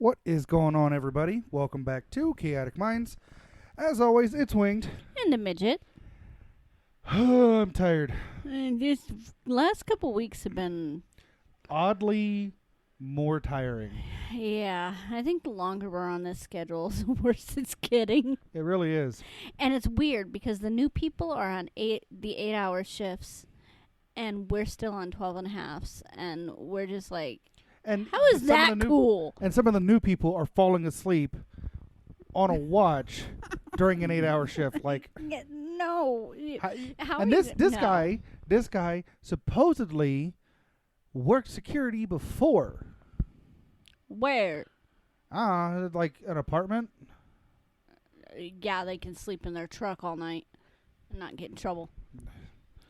What is going on, everybody? Welcome back to Chaotic Minds. As always, it's Winged. And a midget. I'm tired. And these last couple weeks have been... Oddly more tiring. Yeah, I think the longer we're on this schedule, the worse it's getting. It really is. And it's weird because the new people are on the 8-hour shifts, and we're still on 12.5s, and we're just like, And how is that cool? And some of the new people are falling asleep on a watch during an 8-hour shift. Like, no. How and is this no. guy supposedly worked security before. Where? Like an apartment. Yeah, they can sleep in their truck all night and not get in trouble.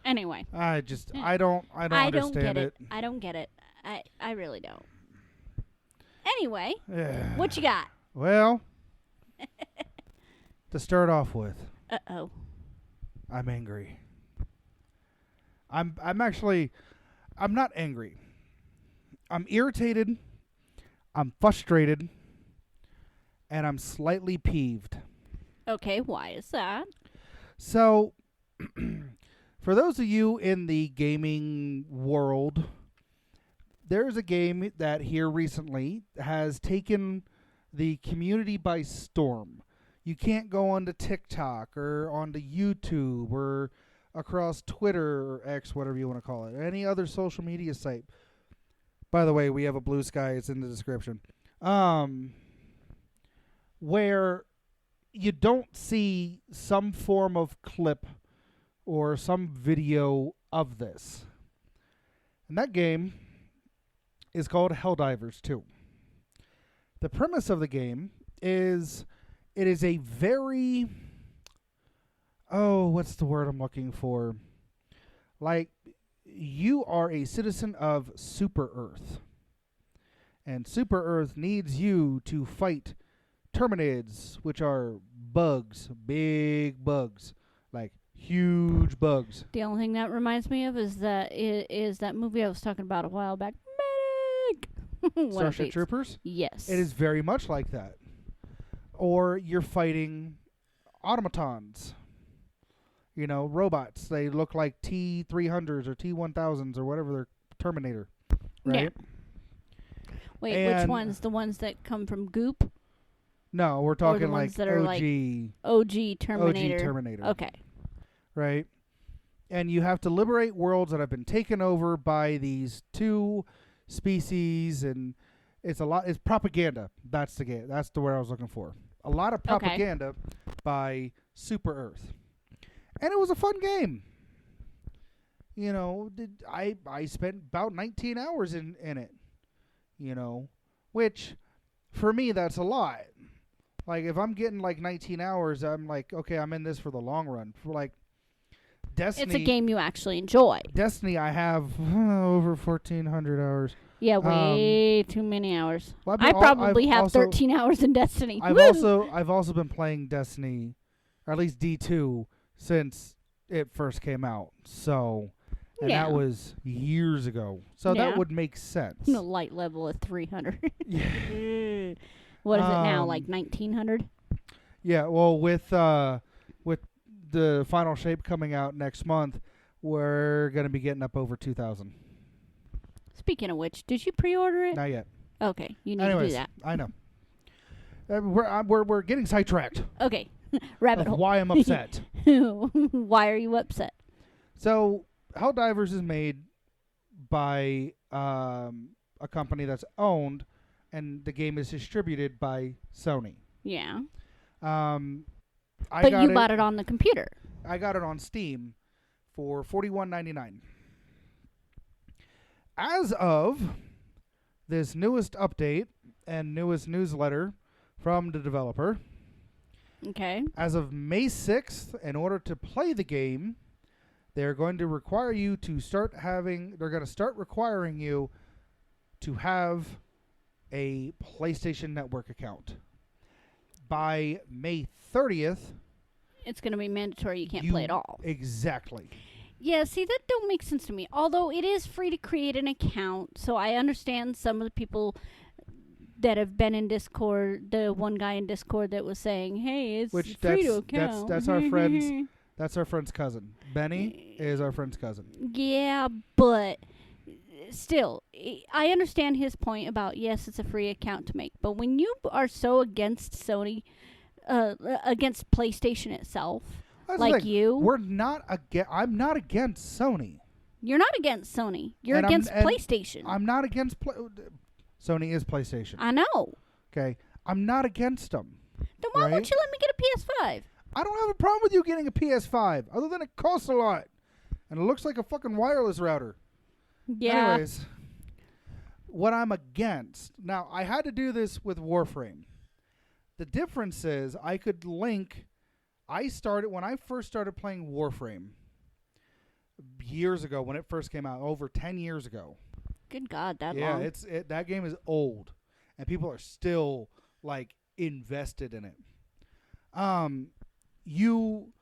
Anyway. I don't understand it. I don't get it. I really don't. Anyway, Yeah. what you got? Well, to start off with, Uh-oh. I'm angry. I'm not angry. I'm irritated. I'm frustrated. And I'm slightly peeved. Okay, why is that? So, for those of you in the gaming world, there's a game that here recently has taken the community by storm. You can't go onto TikTok or onto YouTube or across Twitter or X, whatever you want to call it, or any other social media site. By the way, we have a blue sky. It's in the description. Where you don't see some form of clip or some video of this. And that game is called Helldivers 2. The premise of the game is it is a very... what's the word I'm looking for? Like, you are a citizen of Super Earth. And Super Earth needs you to fight Terminids, which are bugs, big bugs, like huge bugs. The only thing that reminds me of is that movie I was talking about a while back. Medic! Starship Troopers? Yes. It is very much like that. Or you're fighting automatons. You know, robots. They look like T-300s or T-1000s or whatever they're Terminator. Right? Yeah. Wait, which ones? The ones that come from Goop? No, we're talking like that are OG Terminator. OG Terminator. Okay. Right? And you have to liberate worlds that have been taken over by these two species, and it's propaganda. That's the game. That's the word I was looking for. A lot of propaganda by Super Earth. And it was a fun game. You know, I spent about 19 hours in it. You know, which for me that's a lot. Like, if I'm getting like 19 hours, I'm like, okay, I'm in this for the long run. For like Destiny, it's a game you actually enjoy. Destiny, I have over 1,400 hours. Yeah, way too many hours. Well, I probably have 13 hours in Destiny. I've also been playing Destiny, or at least D2, since it first came out. So, and that was years ago. So that would make sense. No, light level at 300. Yeah. What is it now, like 1,900? Yeah, well, with the final shape coming out next month, we're going to be getting up over 2,000. Speaking of which, did you pre-order it? Not yet. Okay, you need to do that. I know. We're getting sidetracked. Okay, rabbit hole. Why I'm upset. Why are you upset? So, Helldivers is made by a company that's owned, and the game is distributed by Sony. Yeah. But you bought it on the computer. I got it on Steam for $41.99. As of this newest update and newest newsletter from the developer, okay, as of May 6th, in order to play the game, they're going to require you to they're going to start requiring you to have a PlayStation Network account. By May 30th, it's going to be mandatory. You can't play at all. Exactly. Yeah, see, that don't make sense to me. Although it is free to create an account, so I understand some of the people that have been in Discord. The one guy in Discord that was saying, "Hey, it's Which free to account." that's our friend's that's our friend's cousin. Benny is our friend's cousin. Yeah, but still, I understand his point about yes, it's a free account to make. But when you are so against Sony, against PlayStation itself, That's like the thing. you, I'm not against Sony. you're not against Sony. You're And against and PlayStation. I'm not against Sony is PlayStation. I know. Okay, I'm not against them. Then why Right? won't you let me get a PS5? I don't have a problem with you getting a PS5, other than it costs a lot, and it looks like a fucking wireless router. Yeah. Anyways, what I'm against now, I had to do this with Warframe. The difference is I could link. When I first started playing Warframe years ago, when it first came out, over 10 years ago. Good God, that Yeah, long. that game is old, and people are still like invested in it. You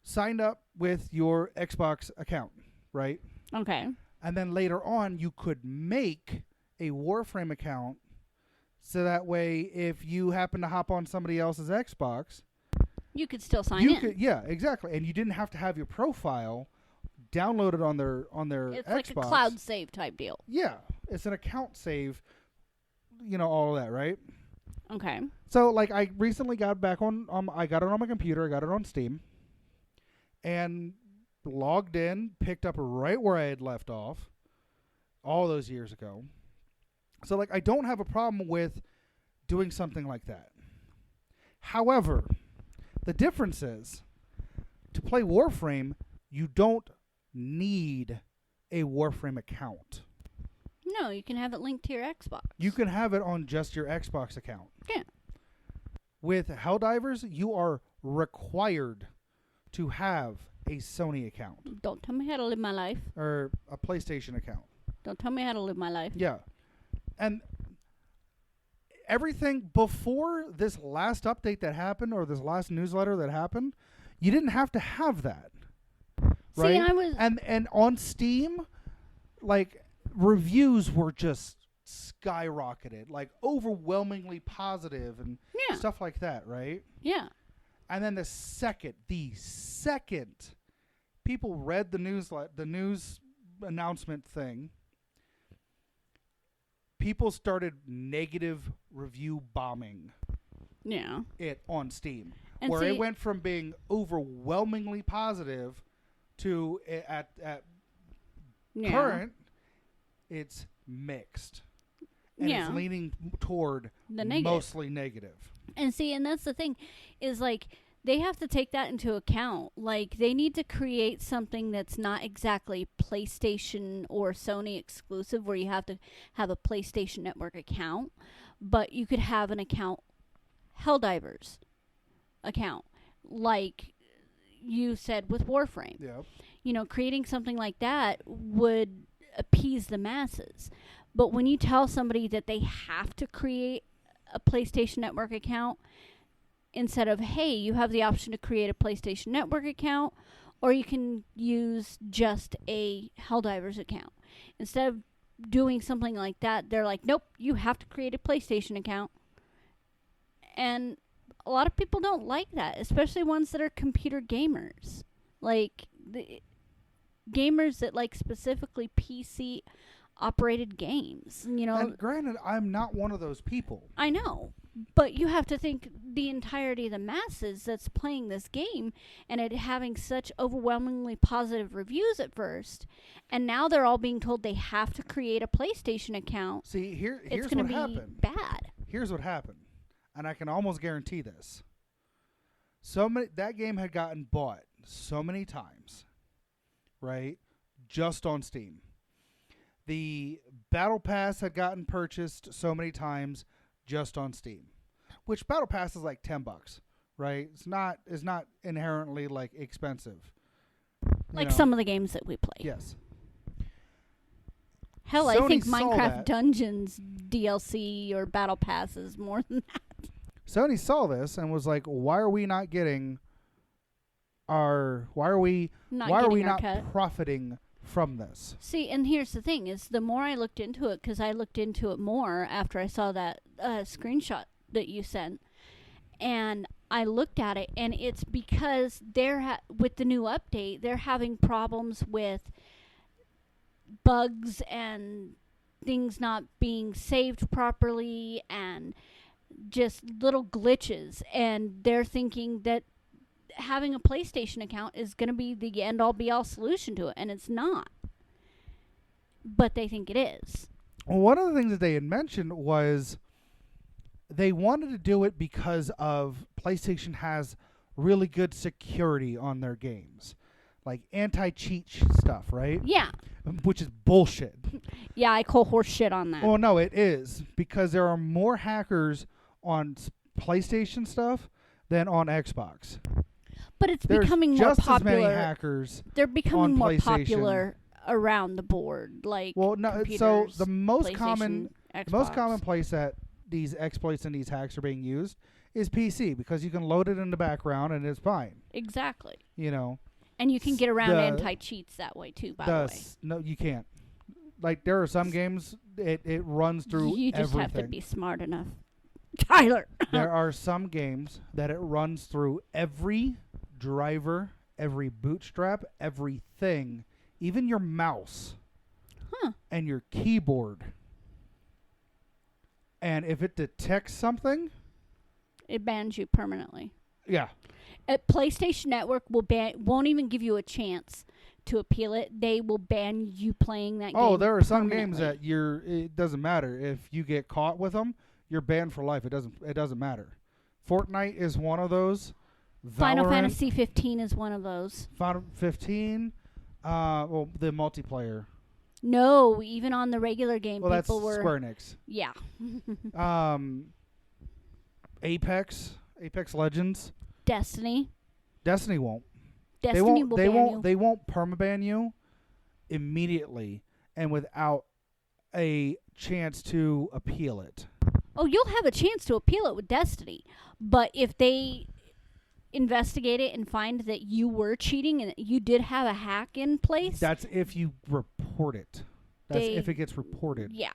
signed up with your Xbox account, right? Okay. And then later on, you could make a Warframe account, so that way, if you happen to hop on somebody else's Xbox, You could still sign in. yeah, exactly, and you didn't have to have your profile downloaded on their It's Xbox. like a cloud save type deal. Yeah, it's an account save. All of that, right? Okay. So, like, I recently got back on. I got it on my computer. I got it on Steam, and logged in, picked up right where I had left off, all those years ago. So, like, I don't have a problem with doing something like that. However, the difference is, to play Warframe, you don't need a Warframe account. No, you can have it linked to your Xbox. You can have it on just your Xbox account. Yeah. With Helldivers, you are required to have a Sony account Don't tell me how to live my life. or a PlayStation account. Don't tell me how to live my life. Yeah. And everything before this last update that happened, or this last newsletter that happened, you didn't have to have that. Right? See, I was... And on Steam, like, reviews were just skyrocketed, like overwhelmingly positive and Yeah. stuff like that, right? Yeah. And then the second people read the news announcement thing, people started negative review bombing Yeah. it on Steam, And where see, it went from being overwhelmingly positive to at yeah. current, it's mixed. And Yeah. it's leaning toward The negative. mostly negative. And see, and that's the thing, is like they have to take that into account. Like they need to create something that's not exactly PlayStation or Sony exclusive, where you have to have a PlayStation Network account, but you could have an account, Helldivers account, like you said with Warframe. Yeah. Creating something like that would appease the masses. But when you tell somebody that they have to create a PlayStation Network account, instead of, hey, you have the option to create a PlayStation Network account, or you can use just a Helldivers account. Instead of doing something like that, they're like, nope, you have to create a PlayStation account. And a lot of people don't like that, especially ones that are computer gamers. Like, the gamers that like specifically PC operated games, And granted, I'm not one of those people. I know, but you have to think the entirety of the masses that's playing this game, and it having such overwhelmingly positive reviews at first, and now they're all being told they have to create a PlayStation account. See, here's It's what going to be happened. bad. Here's what happened, and I can almost guarantee this. That game had gotten bought so many times, right? Just on Steam. The Battle Pass had gotten purchased so many times just on Steam, which Battle Pass is like $10, right? It's not inherently like expensive. Like some of the games that we play. Yes. Hell, I Sony think saw Minecraft that. Dungeons DLC or Battle Pass is more than that. Sony saw this and was like, "Why are we not getting our? Why are we Not why are getting we our not cut. profiting from this. See, and here's the thing: is the more I looked into it, because I looked into it more after I saw that screenshot that you sent, and I looked at it, and it's because they're with the new update, they're having problems with bugs and things not being saved properly and just little glitches, and they're thinking that having a PlayStation account is going to be the end all be all solution to it, and it's not, but they think it is. Well, one of the things that they had mentioned was they wanted to do it because of PlayStation has really good security on their games, like anti-cheat stuff, right? Yeah. Which is bullshit. Yeah, I call horse shit on that. Well, no, it is, because there are more hackers on PlayStation stuff than on Xbox. But it's There's becoming more just popular. as many hackers. They're becoming on more PlayStation. popular around the board, like Well, no, computers, so the most common Xbox. place that these exploits and these hacks are being used is PC, because you can load it in the background and it's fine. Exactly. You know. And you can get around The- anti-cheats that way too, by the way. No, you can't. Like, there are some games it runs through You just everything. have to be smart enough. Tyler. There are some games that it runs through every driver, every bootstrap, everything, even your mouse and your keyboard. And if it detects something, It bans you permanently. yeah. PlayStation Network won't even give you a chance to appeal it. They will ban you playing that game. Oh, there are some permanently. games that it doesn't matter. If you get caught with them, you're banned for life. It doesn't matter. Fortnite is one of those. Final Valorant, Fantasy 15 is one of those. Final 15, well, the multiplayer. No, even on the regular game, Well, that's people were. Square Enix. Yeah. Apex Legends. Destiny. Destiny won't. Destiny will ban you. They won't permaban you immediately and without a chance to appeal it. Oh, you'll have a chance to appeal it with Destiny. But if they investigate it and find that you were cheating and that you did have a hack in place. That's if you report it. That's if it gets reported. Yeah.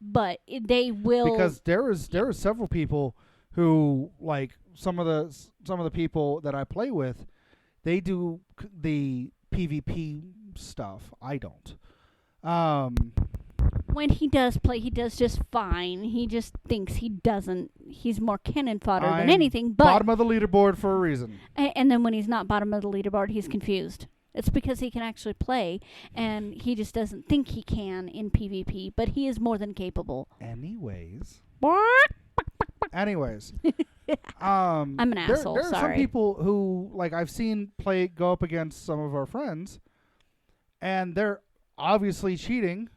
But they will. Because there are several people who, like, some of the people that I play with, they do the PvP stuff. I don't. When he does play, he does just fine. He just thinks he doesn't. He's more cannon fodder than anything. But bottom of the leaderboard for a reason. And then when he's not bottom of the leaderboard, he's confused. It's because he can actually play, and he just doesn't think he can in PvP. But he is more than capable. Anyways. I'm an asshole. There are some Sorry. people who, like, I've seen go up against some of our friends, and they're obviously cheating.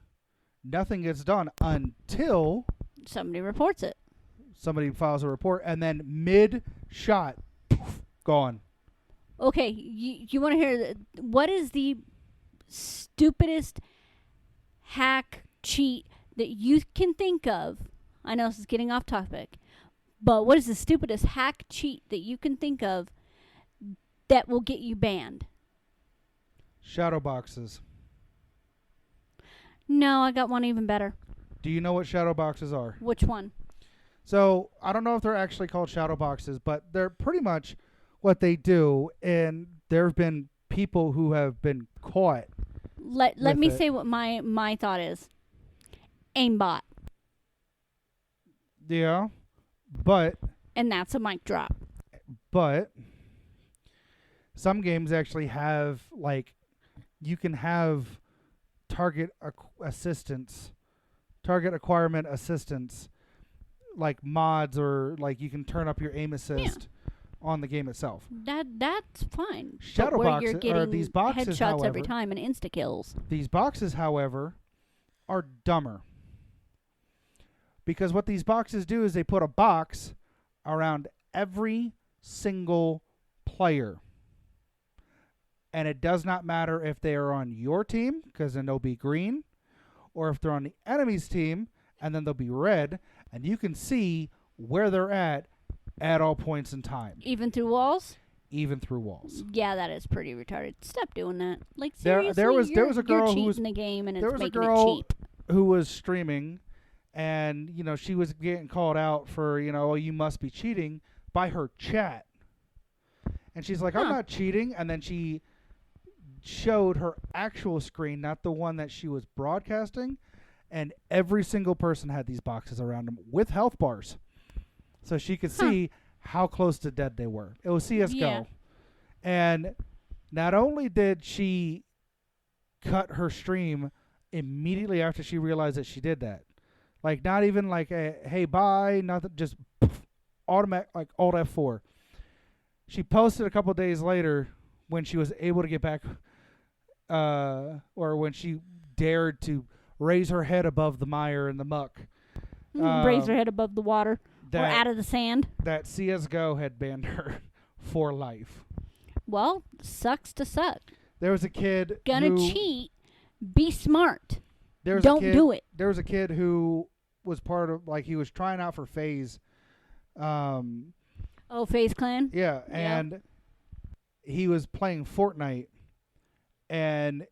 Nothing gets done until Somebody reports it. somebody files a report, and then mid-shot, poof, gone. Okay, you want to hear what is the stupidest hack cheat that you can think of? I know this is getting off topic, but what is the stupidest hack cheat that you can think of that will get you banned? Shadow boxes. No, I got one even better. Do you know what shadow boxes are? Which one? So, I don't know if they're actually called shadow boxes, but they're pretty much what they do, and there have been people who have been caught. Let me say what my thought is. Aimbot. Yeah, but And that's a mic drop. some games actually have, like, you can have target acquirement assistance, like mods, or like you can turn up your aim assist on the game itself. That's fine. Shadow but where boxes, you're getting or these boxes, headshots every however, time and insta kills. These boxes, however, are dumber. Because what these boxes do is they put a box around every single player. And it does not matter if they are on your team, because then they'll be green, or if they're on the enemy's team, and then they'll be red, and you can see where they're at all points in time. Even through walls? even through walls. Yeah, that is pretty retarded. Stop doing that. Like, There seriously, was a girl you're who cheating was the game, and there it's was a making girl it cheap. who was streaming, and she was getting called out for oh, you must be cheating by her chat, and she's like, I'm not cheating, and then she showed her actual screen, not the one that she was broadcasting, and every single person had these boxes around them with health bars, so she could see how close to dead they were. It was CS:GO, Yeah. and not only did she cut her stream immediately after she realized that she did that, like not even like a hey bye, nothing, just automatic, like Alt F4. She posted a couple days later when she was able to get back, or when she dared to raise her head above the mire and the muck. Raise her head above the water or out of the sand. That CS:GO had banned her for life. Well, sucks to suck. There was a kid Gonna who, cheat. Be smart. There's Don't a kid, do it. There was a kid who was part of, like, he was trying out for FaZe. Oh, FaZe Clan? Yeah, and he was playing Fortnite, and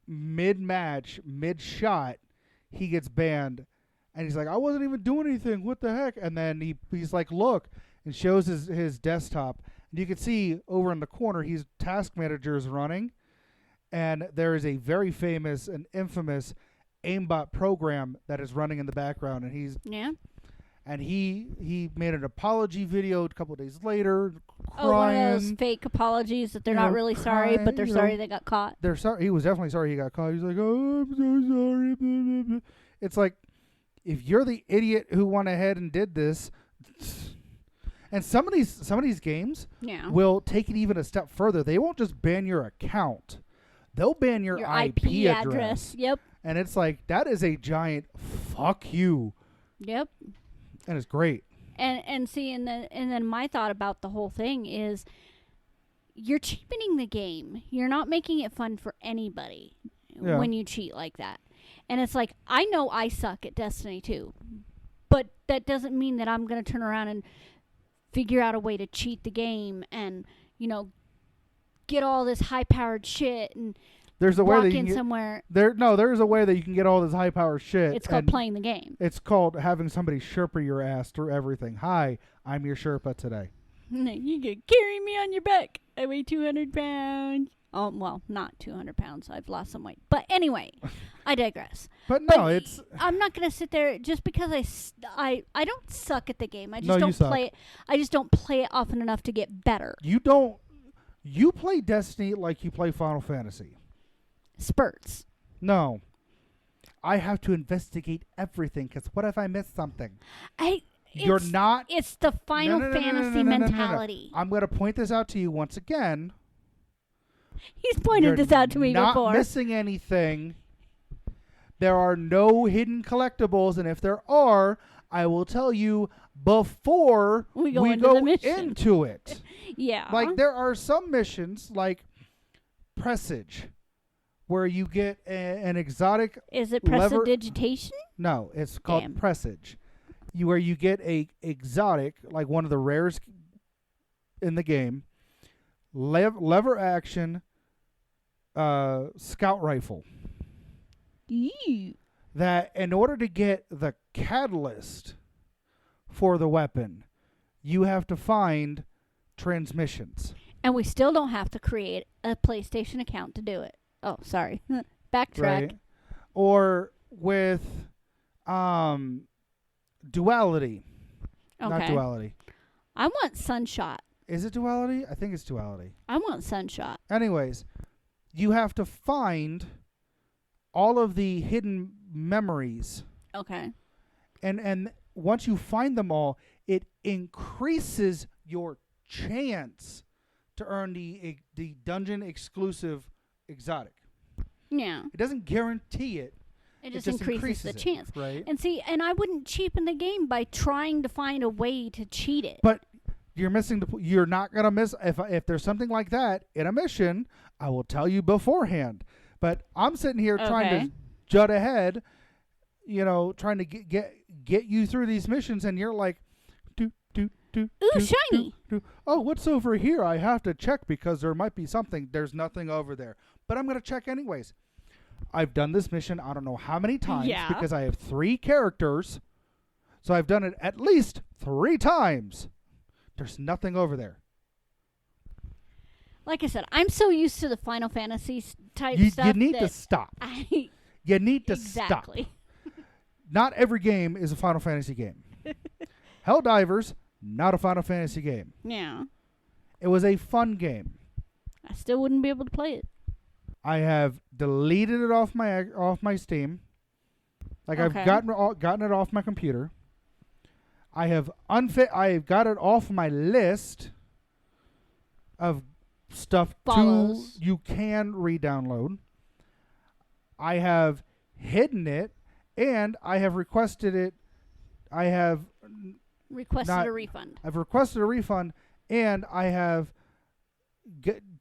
mid-match, mid-shot, he gets banned, and he's like, I wasn't even doing anything, what the heck? And then he's like, look, and shows his desktop, and you can see over in the corner, Task Manager is running, and there is a very famous and infamous aimbot program that is running in the background, and he made an apology video a couple of days later, crying. Oh, one of those fake apologies that they're not really sorry, but they're sorry they got caught. They're sorry. He was definitely sorry he got caught. He's like, oh, I'm so sorry. Blah, blah, blah. It's like, if you're the idiot who went ahead and did this, and some of these games will take it even a step further. They won't just ban your account. They'll ban your IP address. Yep. And it's like, that is a giant fuck you. Yep. And it's great. And see, and then my thought about the whole thing is, you're cheapening the game. You're not making it fun for anybody when you cheat like that. And it's like, I know I suck at Destiny 2, but that doesn't mean that I'm going to turn around and figure out a way to cheat the game and, get all this high-powered shit and there's a way that walk you in can somewhere. There's a way that you can get all this high-powered shit. It's called playing the game. It's called having somebody Sherpa your ass through everything. Hi, I'm your Sherpa today. You can carry me on your back. I weigh 200 pounds. Oh, well, not 200 pounds. I've lost some weight. But anyway, I digress. But no, I'm not going to sit there just because I don't suck at the game. I just No, don't you suck. play it. I just don't play it often enough to get better. You play Destiny like you play Final Fantasy. Spurts. No. I have to investigate everything, because what if I miss something? You're not... It's the Final Fantasy mentality. I'm going to point this out to you once again. He's pointed this out to me before. before. Not missing anything. There are no hidden collectibles, and if there are, I will tell you before we go into it. Yeah. Like, there are some missions, like Presage, where you get an exotic... Is it prestidigitation? No, it's called Presage. Where you get a exotic, like one of the rares in the game, lever action scout rifle. Ew. That in order to get the catalyst for the weapon, you have to find transmissions. And we still don't have to create a PlayStation account to do it. Oh, sorry. Backtrack. Right? Or with duality. Okay. Not duality. I want Sunshot. Is it duality? I think it's duality. I want Sunshot. Anyways, you have to find all of the hidden memories. Okay. And once you find them all, it increases your chance to earn the dungeon exclusive exotic. Yeah. It doesn't guarantee it. It just increases the chance. Right. And see, and I wouldn't cheapen the game by trying to find a way to cheat it. But you're missing you're not going to miss if there's something like that in a mission, I will tell you beforehand. But I'm sitting here trying to jut ahead, trying to get you through these missions, and you're like, Ooh, shiny. Oh, what's over here? I have to check because there might be something. There's nothing over there. But I'm going to check anyways. I've done this mission I don't know how many times because I have 3 characters. So I've done it at least 3 times. There's nothing over there. Like I said, I'm so used to the Final Fantasy type You stuff. need to stop. You need to stop. Exactly. Not every game is a Final Fantasy game. Helldivers, not a Final Fantasy game. Yeah. It was a fun game. I still wouldn't be able to play it. I have deleted it off my Steam. Like Okay. I've gotten it off my computer. I have got it off my list of stuff Follows. you can re-download. I have hidden it, and I have requested it. I have Requested a refund. I've requested a refund, and I have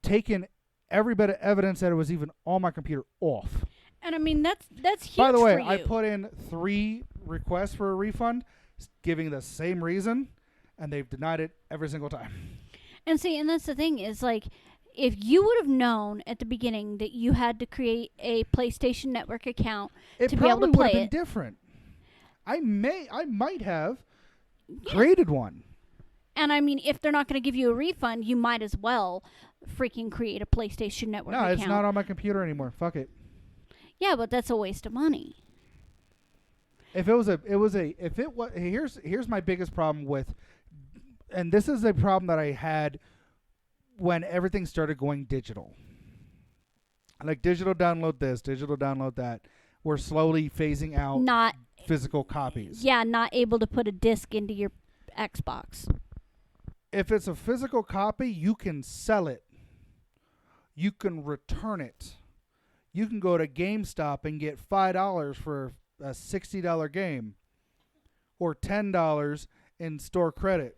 taken every bit of evidence that it was even on my computer off. And I mean that's huge. By the way, for you. I put in 3 requests for a refund, giving the same reason, and they've denied it every single time. And see, and that's the thing is like, if you would have known at the beginning that you had to create a PlayStation Network account It to be able to probably play would have it, been different. I might have created one. and I mean, if they're not going to give you a refund, you might as well freaking create a PlayStation Network No, account. it's not on my computer anymore. Fuck it. Yeah, but that's a waste of money. Here's my biggest problem with, and this is a problem that I had when everything started going digital. Like digital download this, digital download that. We're slowly phasing out Not physical copies. Yeah, not able to put a disc into your Xbox. If it's a physical copy, you can sell it. You can return it. You can go to GameStop and get $5 for a $60 game, or $10 in store credit.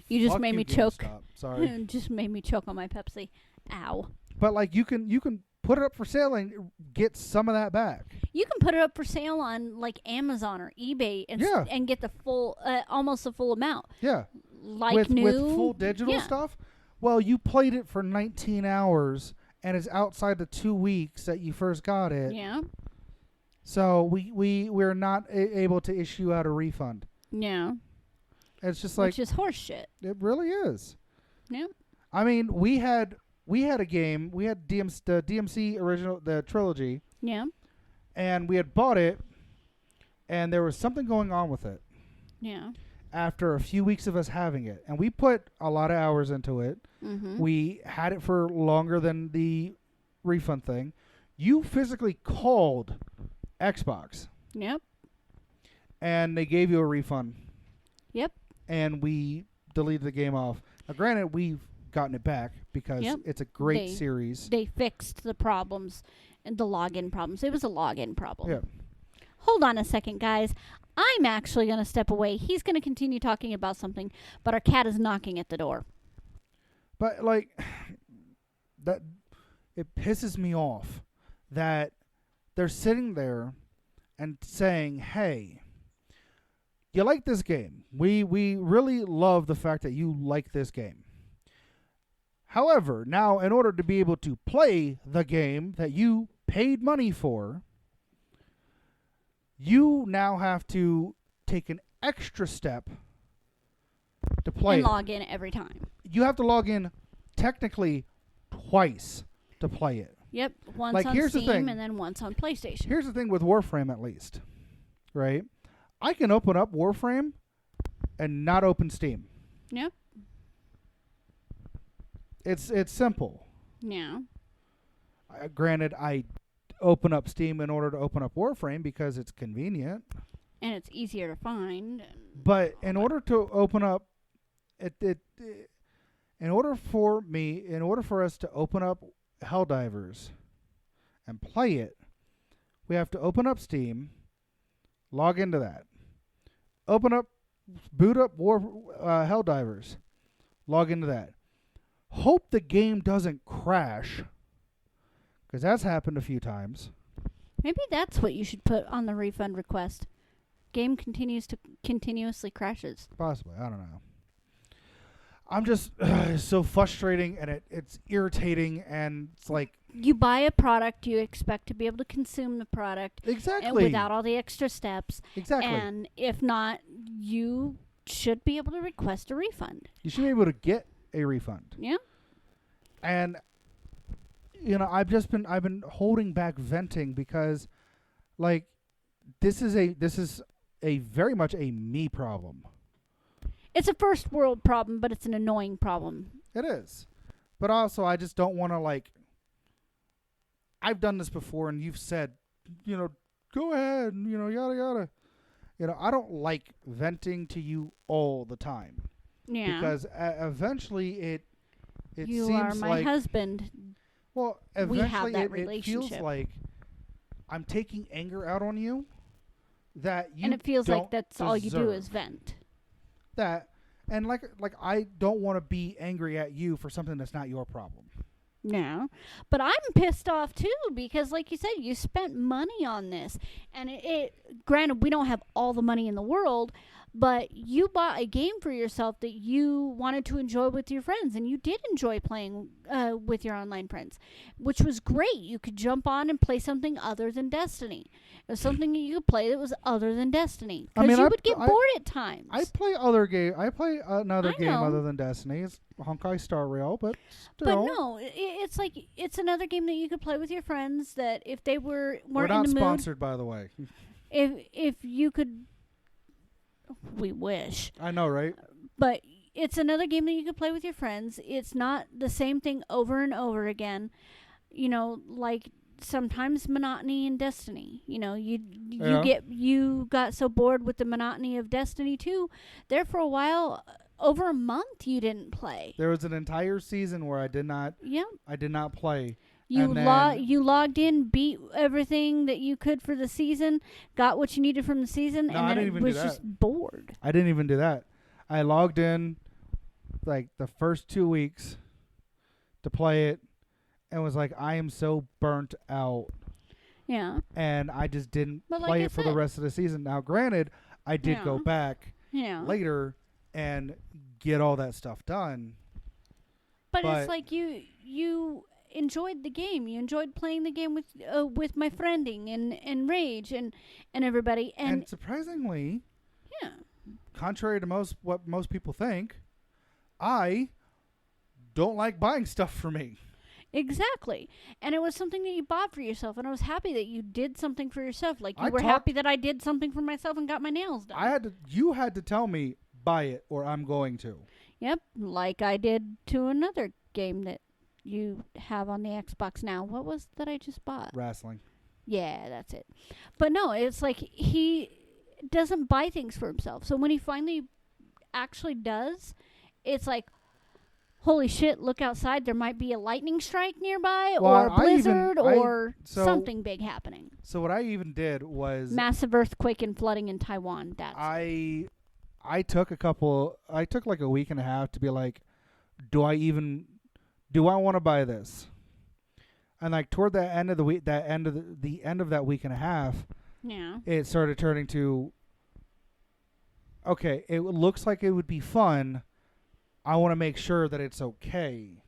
You just Fuck made you, me choke. GameStop. Sorry. Just made me choke on my Pepsi. Ow. But like you can put it up for sale and get some of that back. You can put it up for sale on like Amazon or eBay and get the full, almost the full amount. Yeah. Like with new. with full digital stuff. Well, you played it for 19 hours and it's outside the 2 weeks that you first got it. Yeah. So we're not able to issue out a refund. Yeah. It's just like, which is horse shit. It really is. Yeah. I mean, we had a game. We had the DMC original, the trilogy. Yeah. And we had bought it, and there was something going on with it. Yeah. After a few weeks of us having it, and we put a lot of hours into it. Mm-hmm. We had it for longer than the refund thing. You physically called Xbox. Yep. And they gave you a refund. Yep. And we deleted the game off. Now, granted, we've gotten it back because it's a great series. They fixed the problems and the login problems. It was a login problem. Yeah. Hold on a second, guys. I'm actually going to step away. He's going to continue talking about something, but our cat is knocking at the door. But like that, it pisses me off that they're sitting there and saying, "Hey, you like this game. We really love the fact that you like this game. However, now in order to be able to play the game that you paid money for, you now have to take an extra step to play And it. log in every time. You have to log in technically twice to play it. Yep. Once Like, on here's the Steam thing. and then once on PlayStation. Here's the thing with Warframe, at least, right? I can open up Warframe and not open Steam. Yep. It's simple. Yeah. Granted, I open up Steam in order to open up Warframe because it's convenient. And it's easier to find. But in order to open up in order for us to open up Helldivers and play it, we have to open up Steam, log into that, boot up Helldivers, log into that. Hope the game doesn't crash, because that's happened a few times. Maybe that's what you should put on the refund request. game continuously crashes. Possibly. I don't know. I'm just it's so frustrating, and it's irritating, and it's like You buy a product, you expect to be able to consume the product exactly and without all the extra steps. exactly. And if not, you should be able to request a refund. You should be able to get a refund. Yeah. And I've been holding back venting because, like, this is a very much a me problem. It's a first world problem, but it's an annoying problem. It is. But also, I just don't want to, like... I've done this before, and you've said, go ahead, yada, yada. I don't like venting to you all the time. Yeah. Because eventually it you seems are my like... husband. Well, We eventually have that it feels relationship. like I'm taking anger out on you that you And it feels don't like that's all you do deserve. is vent. That, and like I don't want to be angry at you for something that's not your problem. No. But I'm pissed off too because, like you said, you spent money on this. And granted, we don't have all the money in the world, but you bought a game for yourself that you wanted to enjoy with your friends. And you did enjoy playing with your online friends, which was great. You could jump on and play something other than Destiny. It was something that you could play that was other than Destiny. Because you would get bored at times. I play other game. I play another game know. other than Destiny. It's Honkai Star Rail, but still. But no, it's like it's another game that you could play with your friends. That if they weren't We're in not the sponsored, by the way. mood, if you could, we wish. I know, right? But it's another game that you could play with your friends. It's not the same thing over and over again. Like sometimes monotony in Destiny. You got so bored with the monotony of Destiny 2, there for a while. Over a month you didn't play. There was an entire season where I did not. Yeah. I did not play. You And you logged in, beat everything that you could for the season, got what you needed from the season, No, and I then didn't it even was do that. just bored. I didn't even do that. I logged in like the first 2 weeks to play it and was like, I am so burnt out. Yeah. And I just didn't But like play I it for the said- rest of the season. Now, granted, I did Yeah. go back Yeah. later and get all that stuff done. But but- it's like you enjoyed the game. You enjoyed playing the game with my friending and Rage and everybody. And surprisingly, Yeah. contrary to what most people think, I don't like buying stuff for me. Exactly. And it was something that you bought for yourself, and I was happy that you did something for yourself. Like you I were talked- happy that I did something for myself and got my nails done. You had to tell me, buy it or I'm going to. Yep, like I did to another game that you have on the Xbox now. What was that I just bought? Wrestling. Yeah, that's it. But no, it's like he doesn't buy things for himself. So when he finally actually does, it's like, holy shit, look outside. There might be a lightning strike nearby Well, or a blizzard or so- something big happening. So what I even did was Massive earthquake and flooding in Taiwan. That's I took like a week and a half to be like, do I want to buy this? And like toward the end of the week, the end of that week and a half, yeah. it started turning to, okay, it looks like it would be fun. I want to make sure that it's okay.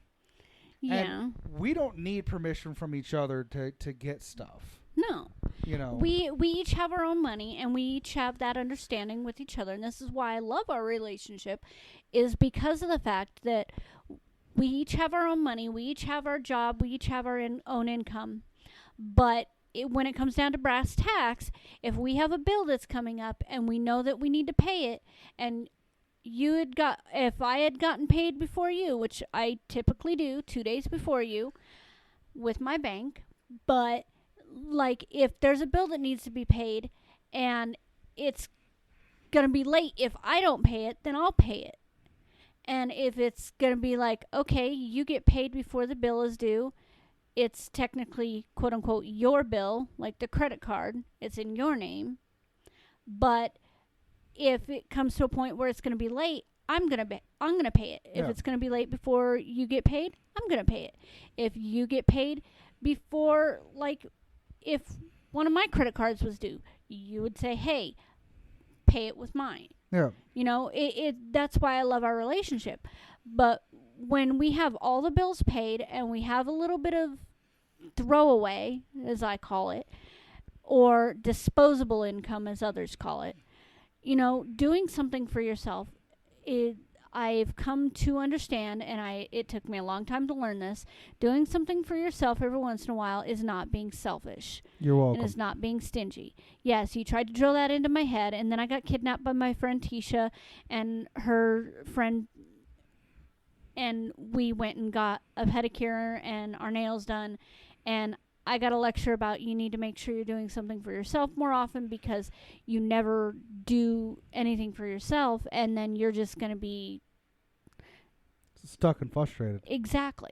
Yeah. And we don't need permission from each other to get stuff. No. We each have our own money, and we each have that understanding with each other. And this is why I love our relationship, is because of the fact that we each have our own money, we each have our job, we each have our own income. But when it comes down to brass tacks, if we have a bill that's coming up and we know that we need to pay it, and if I had gotten paid before you, which I typically do 2 days before you with my bank, but like if there's a bill that needs to be paid and it's going to be late, if I don't pay it, then I'll pay it. And if it's going to be like, okay, you get paid before the bill is due, it's technically, quote unquote, your bill, like the credit card, it's in your name. But if it comes to a point where it's going to be late, I'm going to pay it. If Yeah. it's going to be late before you get paid, I'm going to pay it. If you get paid before, like, if one of my credit cards was due, you would say, hey, pay it with mine. Yeah. You know, that's why I love our relationship. But when we have all the bills paid and we have a little bit of throwaway, as I call it, or disposable income, as others call it, you know, doing something for yourself, I've come to understand, and it took me a long time to learn this, doing something for yourself every once in a while is not being selfish. You're welcome. And is not being stingy. Yes, you tried to drill that into my head, and then I got kidnapped by my friend Tisha and her friend, and we went and got a pedicure and our nails done, and I got a lecture about you need to make sure you're doing something for yourself more often, because you never do anything for yourself, and then you're just going to be stuck and frustrated. Exactly.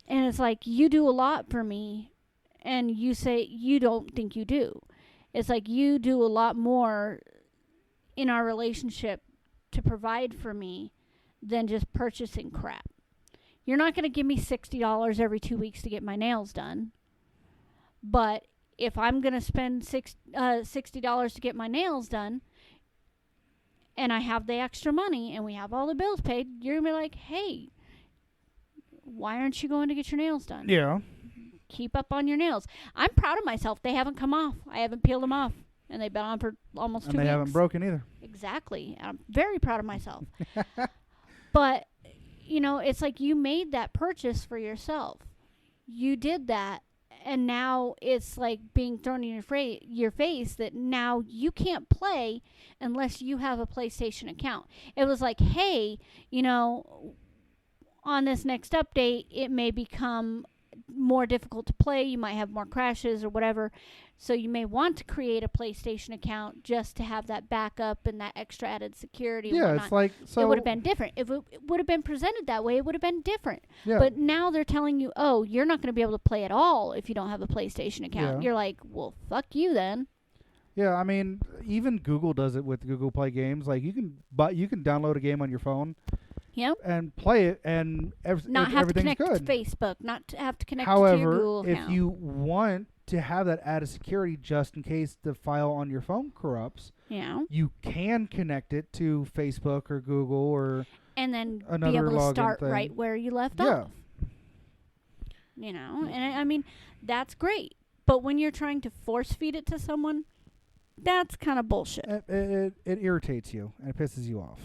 And it's like, you do a lot for me, and you say you don't think you do. It's like you do a lot more in our relationship to provide for me than just purchasing crap. You're not going to give me $60 every 2 weeks to get my nails done. But if I'm going to spend $60 to get my nails done, and I have the extra money, and we have all the bills paid, you're going to be like, hey, why aren't you going to get your nails done? Yeah. Keep up on your nails. I'm proud of myself. They haven't come off. I haven't peeled them off. And they've been on for almost 2 weeks. And they haven't broken either. Exactly. I'm very proud of myself. But, you know, it's like you made that purchase for yourself. You did that. And now it's like being thrown in your face that now you can't play unless you have a PlayStation account. It was like, hey, you know, on this next update, it may become more difficult to play. You might have more crashes or whatever. So you may want to create a PlayStation account just to have that backup and that extra added security. Yeah, and whatnot. it's like, so it would have been different. If it would have been presented that way, it would have been different. Yeah. But now they're telling you, oh, you're not going to be able to play at all if you don't have a PlayStation account. Yeah. You're like, well, fuck you then. Yeah, I mean, even Google does it with Google Play games. Like, you can download a game on your phone. Yep. And play it, and not have to everything's connect good. to Facebook, not to have to connect to However, your Google account. if you want to have that added security just in case the file on your phone corrupts, you can connect it to Facebook or Google or and then another be able to login start thing. right where you left off. You know, and I mean, that's great. But when you're trying to force feed it to someone, that's kind of bullshit. It irritates you and it pisses you off.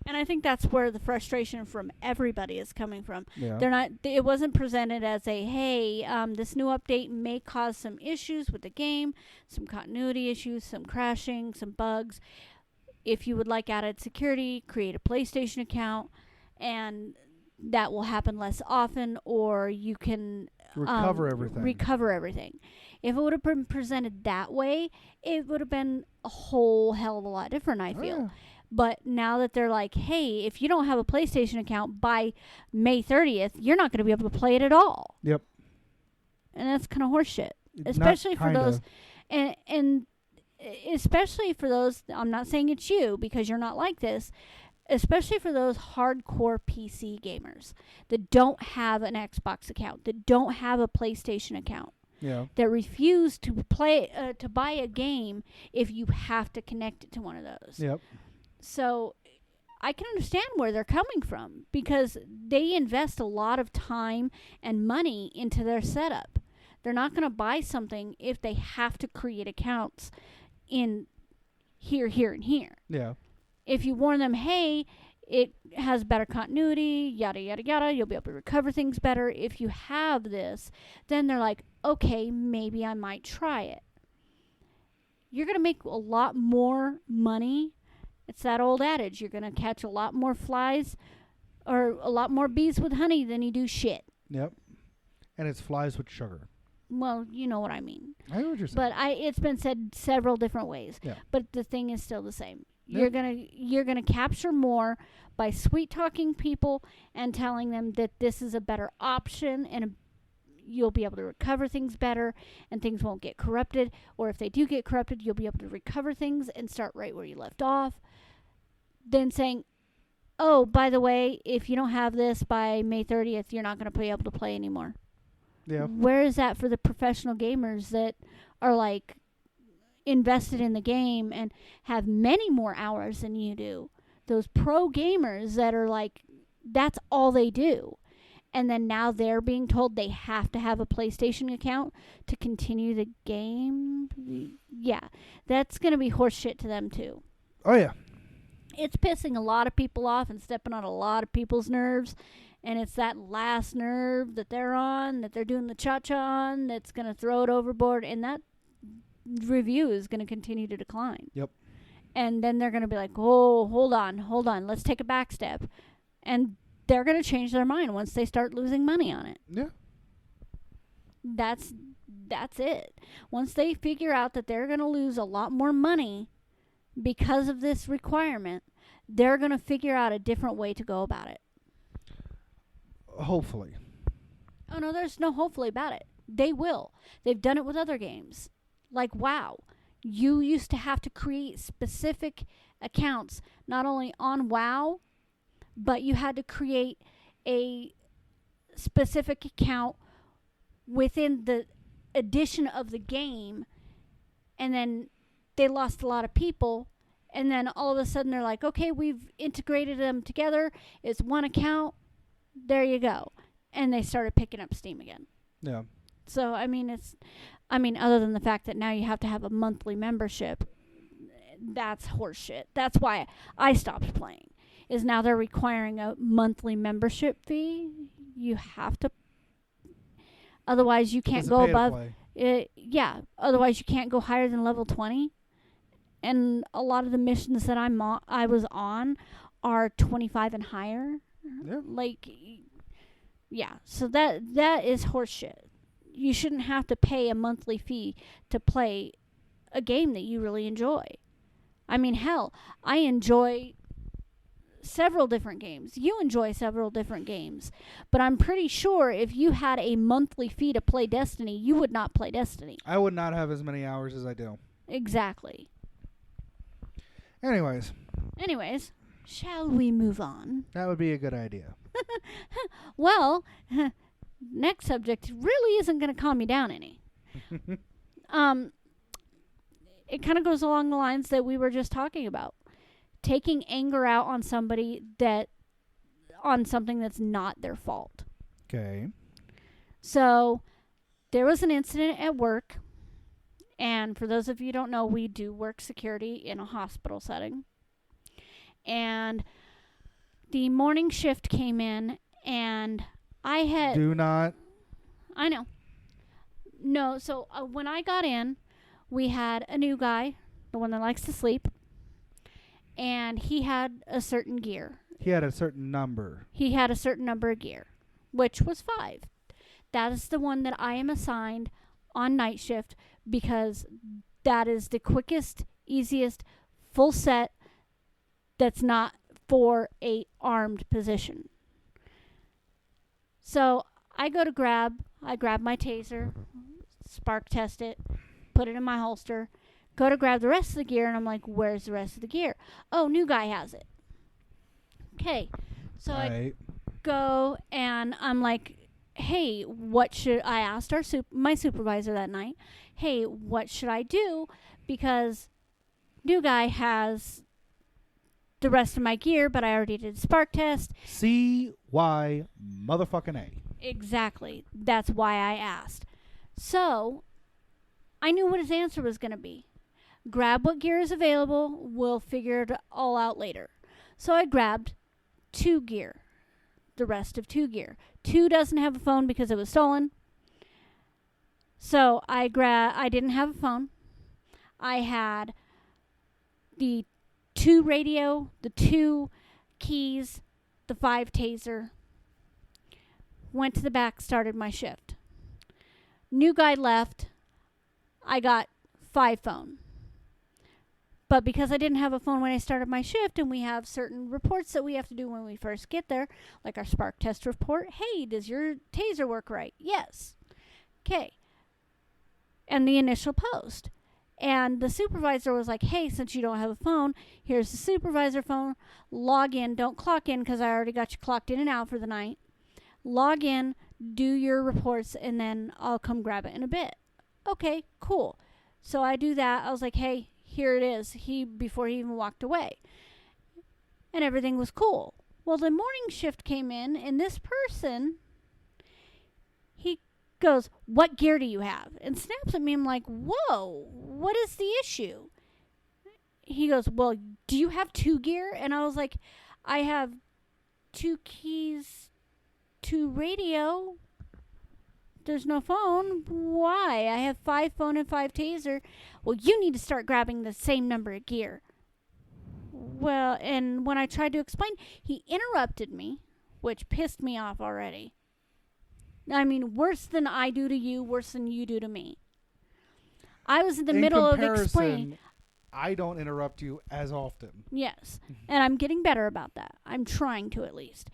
And I think that's where the frustration from everybody is coming from. Yeah. They're not. It wasn't presented as a, hey, this new update may cause some issues with the game, some continuity issues, some crashing, some bugs. If you would like added security, create a PlayStation account, and that will happen less often, or you can recover everything. If it would have been presented that way, it would have been a whole hell of a lot different, I feel. Yeah. But now that they're like, hey, if you don't have a PlayStation account by May 30th, you're not going to be able to play it at all. Yep. And that's kind of horseshit. Especially for those, and especially for those, I'm not saying it's you because you're not like this, especially for those hardcore PC gamers that don't have an Xbox account, that don't have a PlayStation account. Yeah. That refuse to to buy a game if you have to connect it to one of those. Yep. So I can understand where they're coming from because they invest a lot of time and money into their setup. They're not going to buy something if they have to create accounts in here, and here. Yeah. If you warn them, hey, it has better continuity, yada, yada, yada, you'll be able to recover things better. If you have this, then they're like, okay, maybe I might try it. You're going to make a lot more money. It's that old adage. You're going to catch a lot more flies or a lot more bees with honey than you do shit. Yep. And it's flies with sugar. Well, you know what I mean. I know what you're saying. But it's been said several different ways. Yeah. But the thing is still the same. Yep. You're gonna capture more by sweet talking people and telling them that this is a better option and you'll be able to recover things better and things won't get corrupted. Or if they do get corrupted, you'll be able to recover things and start right where you left off. Then saying, oh, by the way, if you don't have this by May 30th, you're not going to be able to play anymore. Yeah. Where is that for the professional gamers that are like invested in the game and have many more hours than you do. Those pro gamers that are like, that's all they do. And then now they're being told they have to have a PlayStation account to continue the game. Yeah, that's going to be horseshit to them too. Oh, yeah. It's pissing a lot of people off and stepping on a lot of people's nerves. And it's that last nerve that they're on, that they're doing the cha-cha on, that's going to throw it overboard. And that review is going to continue to decline. Yep. And then they're going to be like, oh, hold on, let's take a back step. And they're going to change their mind once they start losing money on it. Yeah. That's it. Once they figure out that they're going to lose a lot more money because of this requirement, they're going to figure out a different way to go about it. Hopefully. Oh, no, there's no hopefully about it. They will. They've done it with other games. Like WoW. You used to have to create specific accounts, not only on WoW, but you had to create a specific account within the edition of the game, and then they lost a lot of people, and then all of a sudden they're like, okay, we've integrated them together. It's one account. There you go. And they started picking up steam again. Yeah. So, other than the fact that now you have to have a monthly membership, that's horseshit. That's why I stopped playing. Is now they're requiring a monthly membership fee. You have to. Otherwise, you can't go above. Otherwise, you can't go higher than level 20. And a lot of the missions that I was on are 25 and higher. Yeah. So that is horseshit. You shouldn't have to pay a monthly fee to play a game that you really enjoy. I mean, hell, I enjoy several different games. You enjoy several different games. But I'm pretty sure if you had a monthly fee to play Destiny, you would not play Destiny. I would not have as many hours as I do. Exactly. Anyways, shall we move on? that would be a good idea. Well, next subject really isn't going to calm you down any. It kind of goes along the lines that we were just talking about. Taking anger out on somebody on something that's not their fault. Okay. So, there was an incident at work, and for those of you who don't know, we do work security in a hospital setting. And the morning shift came in, and I had... Do not. I know. No, so when I got in, we had a new guy, the one that likes to sleep, and he had a certain gear. He had a certain number. He had a certain number of gear, which was 5. That is the one that I am assigned on night shift because that is the quickest, easiest, full set that's not for a armed position. So I grab my taser, spark test it, put it in my holster, go to grab the rest of the gear, and I'm like, where's the rest of the gear? Oh, new guy has it. Okay. So I go and I'm like, hey, what should I asked my supervisor that night, hey, what should I do? Because new guy has the rest of my gear, but I already did spark test. C-Y motherfucking A. Exactly. That's why I asked. So, I knew what his answer was going to be. Grab what gear is available. We'll figure it all out later. So I grabbed 2 gear. The rest of 2 gear. 2 doesn't have a phone because it was stolen. So I didn't have a phone. I had the 2 radio, the 2 keys, the 5 taser. Went to the back, started my shift. New guy left. I got 5 phone. But because I didn't have a phone when I started my shift, and we have certain reports that we have to do when we first get there, like our spark test report. Hey, does your taser work right? Yes. Okay. And the initial post. And the supervisor was like, hey, since you don't have a phone, here's the supervisor phone. Log in. Don't clock in because I already got you clocked in and out for the night. Log in, do your reports, and then I'll come grab it in a bit. Okay, cool. So I do that. I was like, hey, here it is. Before he even walked away. And everything was cool. Well, the morning shift came in, and this person, he goes, what gear do you have? And snaps at me. I'm like, whoa, what is the issue? He goes, well, do you have 2 gear? And I was like, I have 2 keys, 2 radio. There's no phone. Why? I have 5 phone and 5 taser. Well, you need to start grabbing the same number of gear. Well, and when I tried to explain, he interrupted me, which pissed me off already. I mean, worse than I do to you, worse than you do to me. I was in the middle of explaining. I don't interrupt you as often. Yes, and I'm getting better about that. I'm trying to, at least.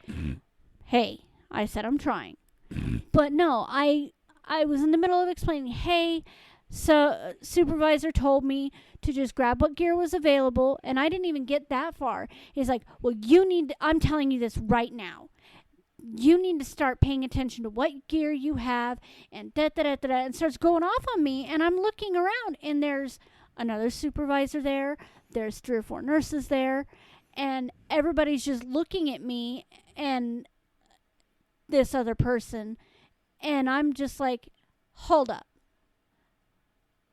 Hey, I said I'm trying. But no, I was in the middle of explaining, hey, so supervisor told me to just grab what gear was available, and I didn't even get that far. He's like, well, I'm telling you this right now. You need to start paying attention to what gear you have, and da-da-da-da-da, and starts going off on me, and I'm looking around, and there's another supervisor there, there's 3 or 4 nurses there, and everybody's just looking at me and this other person, and I'm just like, hold up.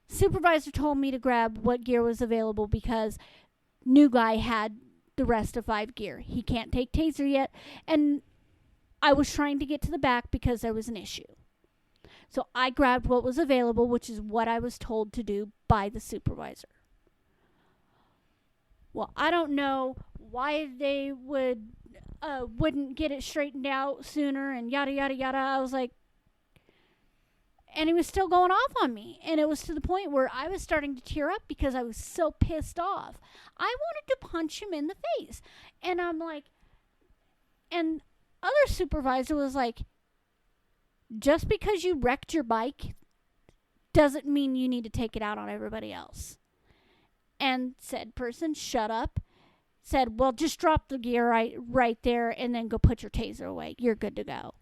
Supervisor told me to grab what gear was available because new guy had the rest of 5 gear. He can't take taser yet, and I was trying to get to the back because there was an issue. So I grabbed what was available, which is what I was told to do by the supervisor. Well, I don't know why they wouldn't get it straightened out sooner and yada, yada, yada. I was like, and he was still going off on me. And it was to the point where I was starting to tear up because I was so pissed off. I wanted to punch him in the face. And I'm like, and other supervisor was like, just because you wrecked your bike doesn't mean you need to take it out on everybody else. And said person shut up, said, well, just drop the gear right there and then go put your taser away. You're good to go.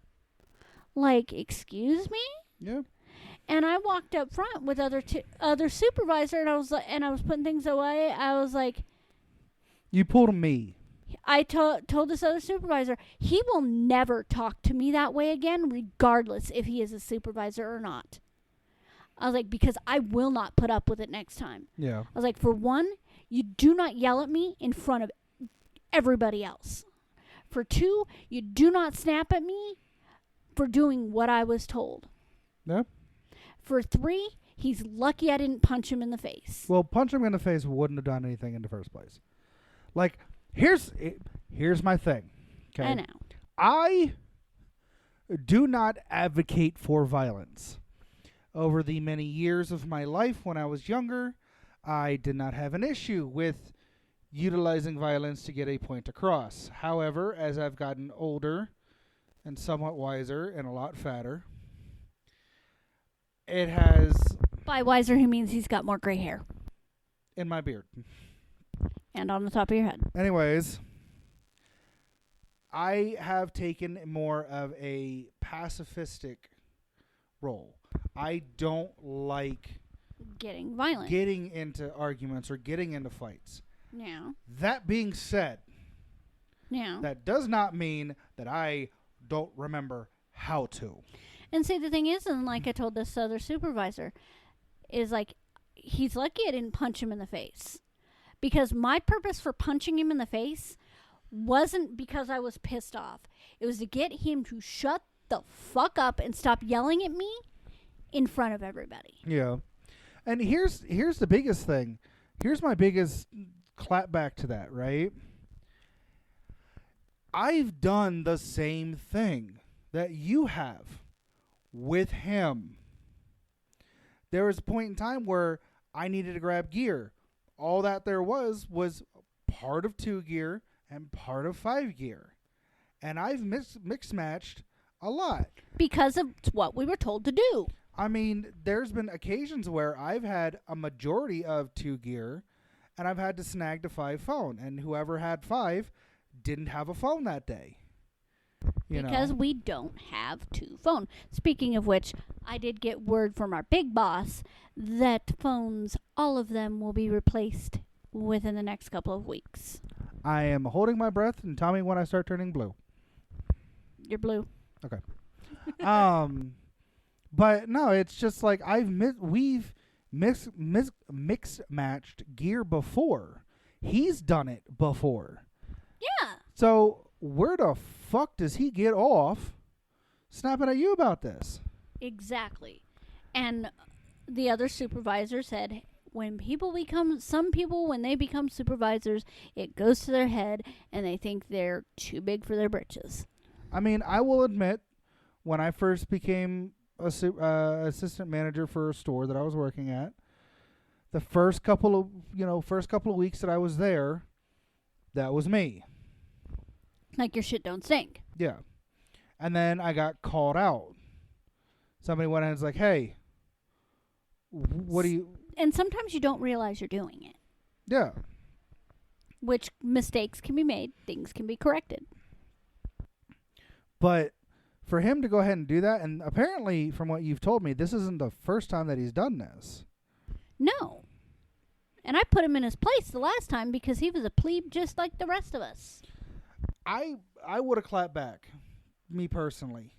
Like, excuse me? Yeah. And I walked up front with other supervisor, and I was putting things away. I was like, you pulled a me. I told this other supervisor, he will never talk to me that way again, regardless if he is a supervisor or not. I was like, because I will not put up with it next time. Yeah. I was like, for one, you do not yell at me in front of everybody else. For 2, you do not snap at me for doing what I was told. Yeah. For 3, he's lucky I didn't punch him in the face. Well, punch him in the face wouldn't have done anything in the first place. Like, here's my thing. Okay. I know. I do not advocate for violence. Over the many years of my life when I was younger, I did not have an issue with utilizing violence to get a point across. However, as I've gotten older and somewhat wiser and a lot fatter, it has... By wiser, he means he's got more gray hair. In my beard. And on the top of your head. Anyways, I have taken more of a pacifistic role. I don't like getting violent, getting into arguments or getting into fights. Yeah. That being said, Yeah. that does not mean that I don't remember how to. And see, the thing is, and like I told this other supervisor, is like, he's lucky I didn't punch him in the face. Because my purpose for punching him in the face wasn't because I was pissed off. It was to get him to shut the fuck up and stop yelling at me in front of everybody. Yeah. And here's the biggest thing. Here's my biggest clap back to that, right? I've done the same thing that you have with him. There was a point in time where I needed to grab gear. All that there was part of 2 gear and part of 5 gear. And I've mixed matched a lot. Because of what we were told to do. I mean, there's been occasions where I've had a majority of 2 gear and I've had to snag the 5 phone. And whoever had 5 didn't have a phone that day. Because know. we don't have 2 phones. Speaking of which, I did get word from our big boss that phones, all of them, will be replaced within the next couple of weeks. I am holding my breath and tell me when I start turning blue. You're blue. But no, it's just like we've mix matched gear before. He's done it before. Yeah. So where the fuck does he get off snapping at you about this? Exactly. And the other supervisor said when some people, when they become supervisors, it goes to their head and they think they're too big for their britches. I mean, I will admit, when I first became assistant manager for a store that I was working at, the first couple of weeks that I was there, that was me. Like your shit don't stink. Yeah. And then I got called out. Somebody went in and was like, hey, what do you... And sometimes you don't realize you're doing it. Yeah. Which mistakes can be made. Things can be corrected. But for him to go ahead and do that, and apparently from what you've told me, this isn't the first time that he's done this. No. And I put him in his place the last time because he was a plebe just like the rest of us. I would have clapped back, me personally.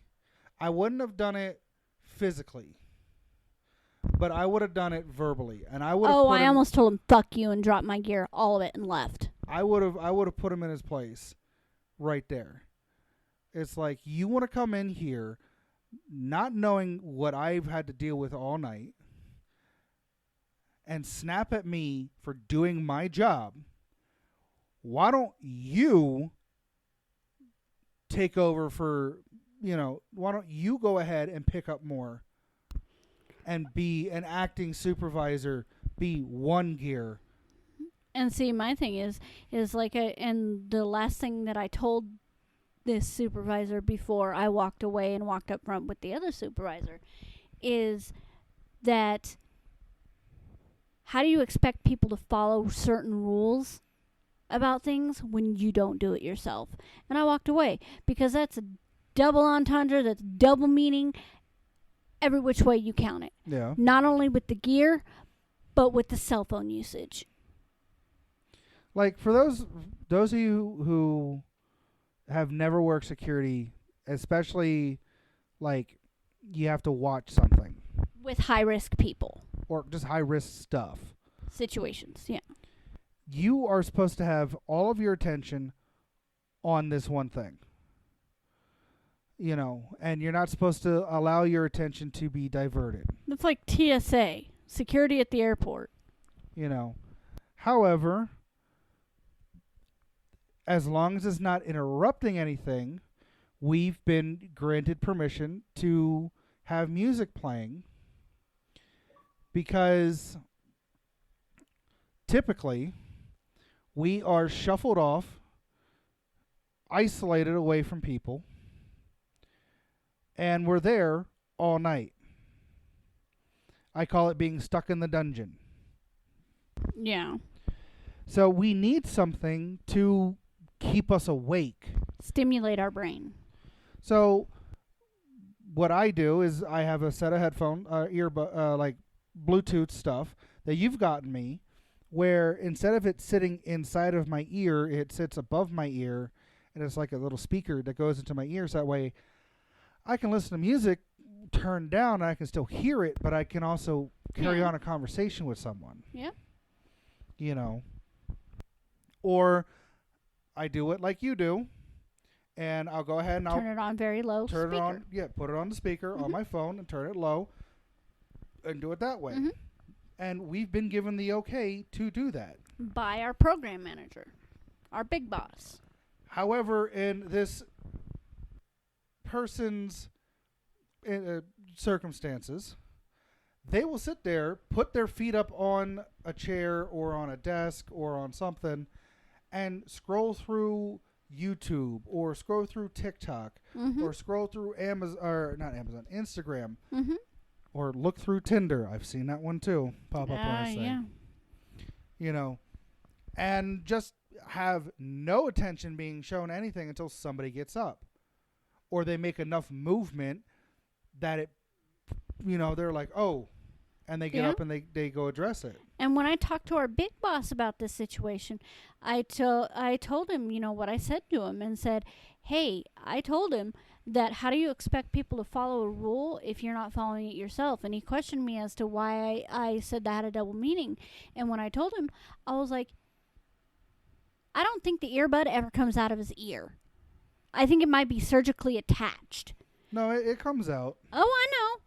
I wouldn't have done it physically, but I would have done it verbally, and I would. I almost told him "fuck you" and dropped my gear, all of it, and left. I would have put him in his place, right there. It's like, you want to come in here, not knowing what I've had to deal with all night, and snap at me for doing my job. Why don't you take over for, why don't you go ahead and pick up more and be an acting supervisor, be one gear? And see, my thing is like, and the last thing that I told this supervisor before I walked away and walked up front with the other supervisor is that how do you expect people to follow certain rules about things when you don't do it yourself? And I walked away because that's a double entendre, that's double meaning every which way you count it. Yeah. Not only with the gear, but with the cell phone usage. Like, for those of you who have never worked security, especially like you have to watch something With high-risk people. or just high risk stuff, Situations, yeah. you are supposed to have all of your attention on this one thing. And you're not supposed to allow your attention to be diverted. It's like TSA, security at the airport. However, as long as it's not interrupting anything, we've been granted permission to have music playing because typically we are shuffled off, isolated away from people, and we're there all night. I call it being stuck in the dungeon. Yeah. So we need something to keep us awake. Stimulate our brain. So what I do is I have a set of headphone, like Bluetooth stuff that you've gotten me, where instead of it sitting inside of my ear, it sits above my ear, and it's like a little speaker that goes into my ears. That way I can listen to music turned down and I can still hear it, but I can also carry on a conversation with someone. Yep. Or I do it like you do, and I'll go ahead and turn it on very low. Turn it on, put it on the speaker on my phone and turn it low and do it that way. Mm-hmm. And we've been given the okay to do that. By our program manager, our big boss. However, in this person's circumstances, they will sit there, put their feet up on a chair or on a desk or on something, and scroll through YouTube or scroll through TikTok or scroll through Instagram or look through Tinder. I've seen that one too pop up on this thing. Yeah. And just have no attention being shown anything until somebody gets up. or they make enough movement that it, they're like, oh, and they get Yeah. up and they go address it. And when I talked to our big boss about this situation, I told him, what I said to him, and said, hey, I told him that how do you expect people to follow a rule if you're not following it yourself? And he questioned me as to why I said that had a double meaning. And when I told him, I was like, I don't think the earbud ever comes out of his ear. I think it might be surgically attached. No, it comes out. Oh, I know.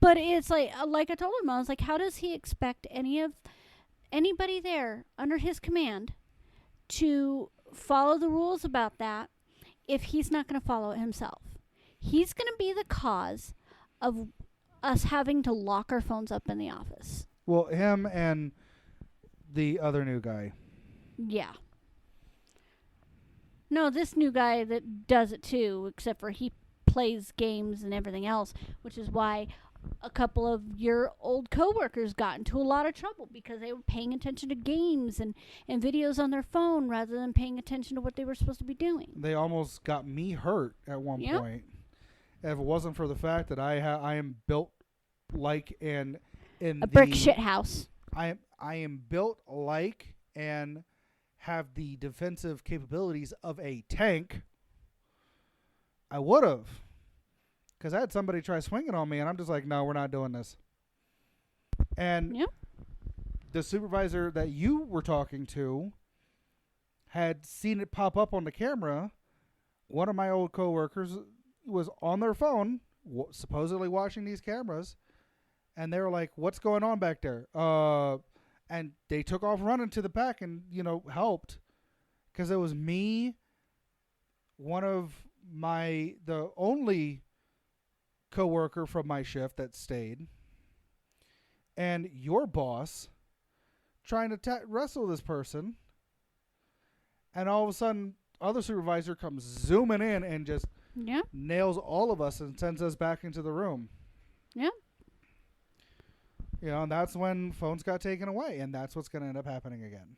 But it's like I told him, I was like, how does he expect anybody there under his command to follow the rules about that if he's not going to follow it himself? He's going to be the cause of us having to lock our phones up in the office. Well, him and the other new guy. Yeah. No, this new guy that does it too, except for he plays games and everything else, which is why a couple of your old coworkers got into a lot of trouble because they were paying attention to games and videos on their phone rather than paying attention to what they were supposed to be doing. They almost got me hurt at one point. If it wasn't for the fact that I am built like a brick shit house. I am built like and have the defensive capabilities of a tank, I would have. Because I had somebody try swinging on me, and I'm just like, no, we're not doing this. And the supervisor that you were talking to had seen it pop up on the camera. One of my old coworkers was on their phone, supposedly watching these cameras, and they were like, what's going on back there? And they took off running to the back and, helped. Because it was me, one of the only coworker from my shift that stayed, and your boss trying to wrestle this person, and all of a sudden other supervisor comes zooming in and just nails all of us and sends us back into the room. And that's when phones got taken away, and that's what's going to end up happening again.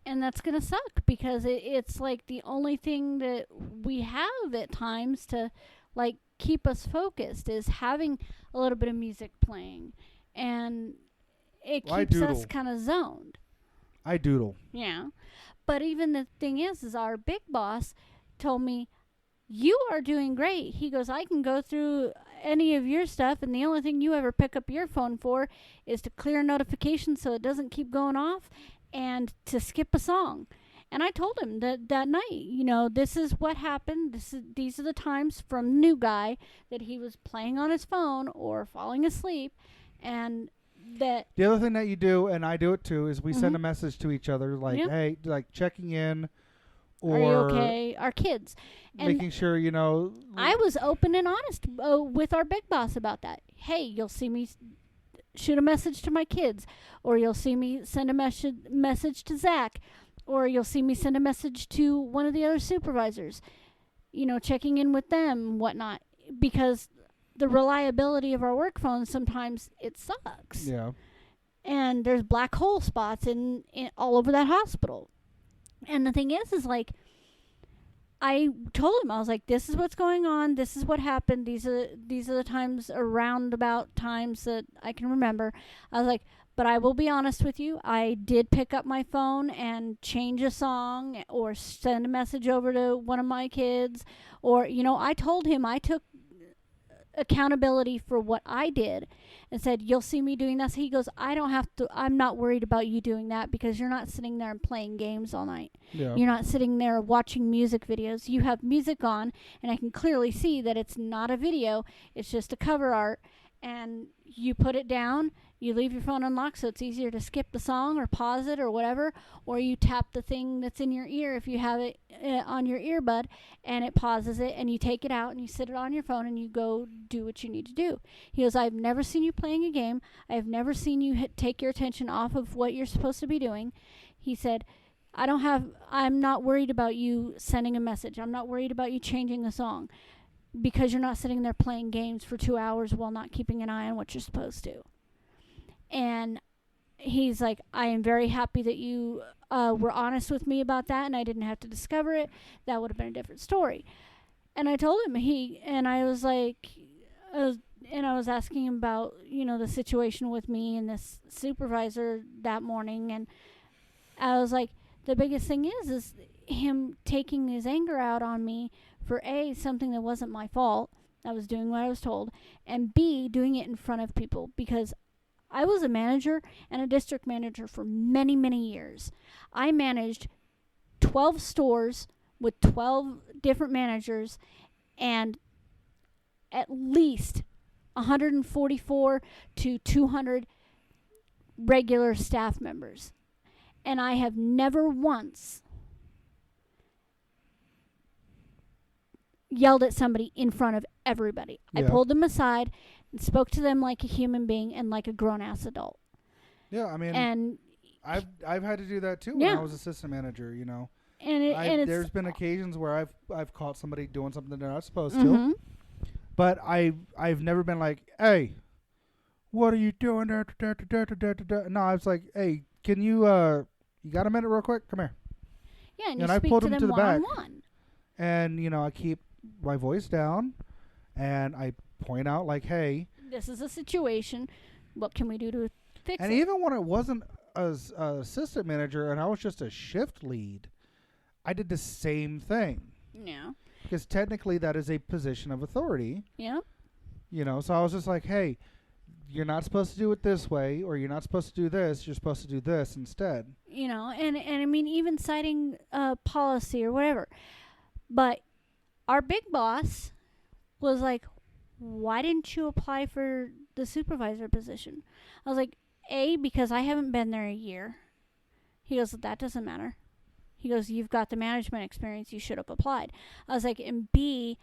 And that's going to suck because it's like the only thing that we have at times to like keep us focused is having a little bit of music playing, and it keeps us kind of zoned. I doodle. Yeah. But even the thing is our big boss told me, you are doing great. He goes, I can go through any of your stuff, and the only thing you ever pick up your phone for is to clear notifications so it doesn't keep going off and to skip a song. And I told him that night, this is what happened. These are the times from new guy that he was playing on his phone or falling asleep, and that the other thing that you do, and I do it too, is we send a message to each other like, hey, like checking in, or are you okay? Our kids, and making sure I was open and honest with our big boss about that. Hey, you'll see me shoot a message to my kids, or you'll see me send a message to Zach. Or you'll see me send a message to one of the other supervisors, checking in with them, whatnot. Because the reliability of our work phones, sometimes it sucks. Yeah. And there's black hole spots in all over that hospital. And the thing is like, I told him, I was like, this is what's going on. This is what happened. These are the times, around about times that I can remember. I was like, but I will be honest with you, I did pick up my phone and change a song or send a message over to one of my kids. Or, I told him I took accountability for what I did and said, you'll see me doing this. He goes, I'm not worried about you doing that because you're not sitting there and playing games all night. Yeah. You're not sitting there watching music videos. You have music on, and I can clearly see that it's not a video. It's just a cover art. And you put it down, you leave your phone unlocked so it's easier to skip the song or pause it or whatever, or you tap the thing that's in your ear if you have it on your earbud, and it pauses it, and you take it out and you sit it on your phone and you go do what you need to do. He goes, I've never seen you playing a game. I've never seen you take your attention off of what you're supposed to be doing. He said, I'm not worried about you sending a message. I'm not worried about you changing a song. Because you're not sitting there playing games for 2 hours while not keeping an eye on what you're supposed to. And he's like, I am very happy that you were honest with me about that and I didn't have to discover it. That would have been a different story. And I told him I was like, and I was asking him about, the situation with me and this supervisor that morning. And I was like, the biggest thing is him taking his anger out on me for A, something that wasn't my fault. I was doing what I was told. And B, doing it in front of people, because I was a manager and a district manager for many, many years. I managed 12 stores with 12 different managers and at least 144 to 200 regular staff members. And I have never once yelled at somebody in front of everybody. Yeah. I pulled them aside and spoke to them like a human being and like a grown-ass adult. Yeah, I mean, And I've had to do that too when Yeah. I was assistant manager. and There's been occasions where I've caught somebody doing something they're not supposed mm-hmm. to, but I've never been like, hey, what are you doing? No, I was like, hey, can you got a minute real quick? Come here. Yeah, and And you I speak pulled to him them to the back. one-on-one. And I keep my voice down, and I point out like, hey. This is a situation. What can we do to fix And it? even when it wasn't as assistant manager and I was just a shift lead, I did the same thing. Yeah. Because technically that is a position of authority. Yeah. So I was just like, hey, you're not supposed to do it this way, or you're not supposed to do this, you're supposed to do this instead. And I mean, even citing policy or whatever. But our big boss was like, why didn't you apply for the supervisor position? I was like, A, because I haven't been there a year. He goes, that doesn't matter. He goes, you've got the management experience, you should have applied. I was like, and B,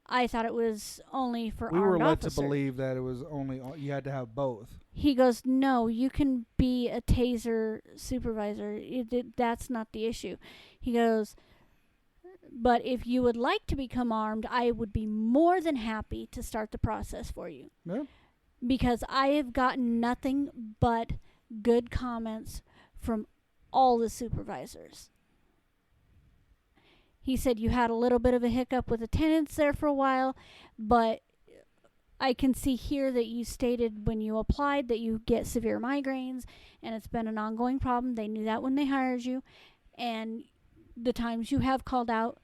I thought it was only for We armed were led officers. to believe that it was only, you had to have both. He goes, no, you can be a taser supervisor. That's not the issue. He goes, but if you would like to become armed, I would be more than happy to start the process for you. Yeah. Because I have gotten nothing but good comments from all the supervisors. He said you had a little bit of a hiccup with attendance there for a while, but I can see here that you stated when you applied that you get severe migraines, and it's been an ongoing problem. They knew that when they hired you, and the times you have called out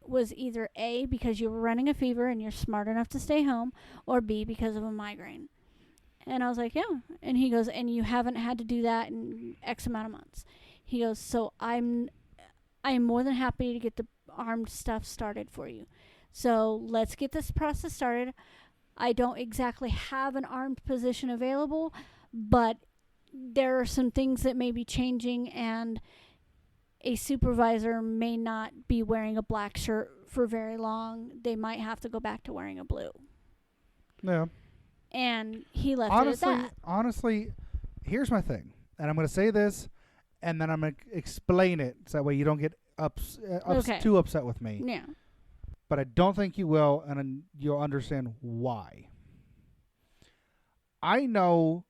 was either A, because you were running a fever and you're smart enough to stay home, or B, because of a migraine. And I was like, yeah. And he goes, and you haven't had to do that in X amount of months. He goes, so I'm more than happy to get the armed stuff started for you. So let's get this process started. I don't exactly have an armed position available, but there are some things that may be changing, and a supervisor may not be wearing a black shirt for very long. They might have to go back to wearing a blue. Yeah. And he left it at that. Honestly, here's my thing. And I'm going to say this, and then I'm going to explain it so that way you don't get Okay. too upset with me. Yeah. But I don't think you will, and then you'll understand why. I know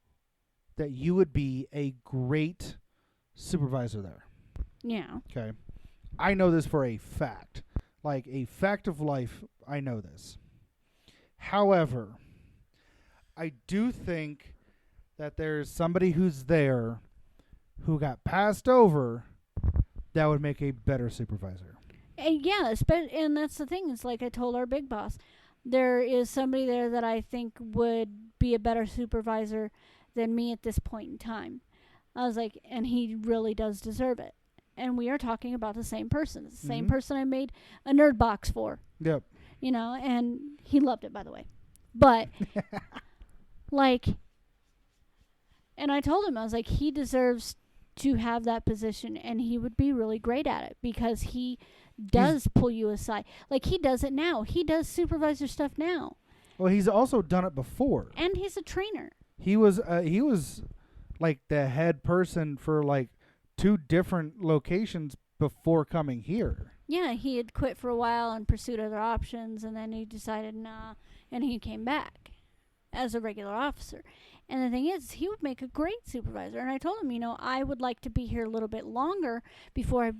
that you would be a great supervisor there. Yeah. Okay. I know this for a fact. Like a fact of life, I know this. However, I do think that there's somebody who's there who got passed over that would make a better supervisor. And yeah, and that's the thing. It's like I told our big boss, there is somebody there that I think would be a better supervisor than me at this point in time. I was like, and he really does deserve it. And we are talking about the same person. It's the same person I made a nerd box for. Yep. And he loved it, by the way. But, and I told him, I was like, he deserves to have that position, and he would be really great at it because he does pull you aside. Like, he does it now. He does supervisor stuff now. Well, he's also done it before. And he's a trainer. He was like the head person for like 2 different locations before coming here. Yeah, he had quit for a while and pursued other options, and then he decided nah, and he came back as a regular officer. And the thing is, he would make a great supervisor. And I told him, I would like to be here a little bit longer before I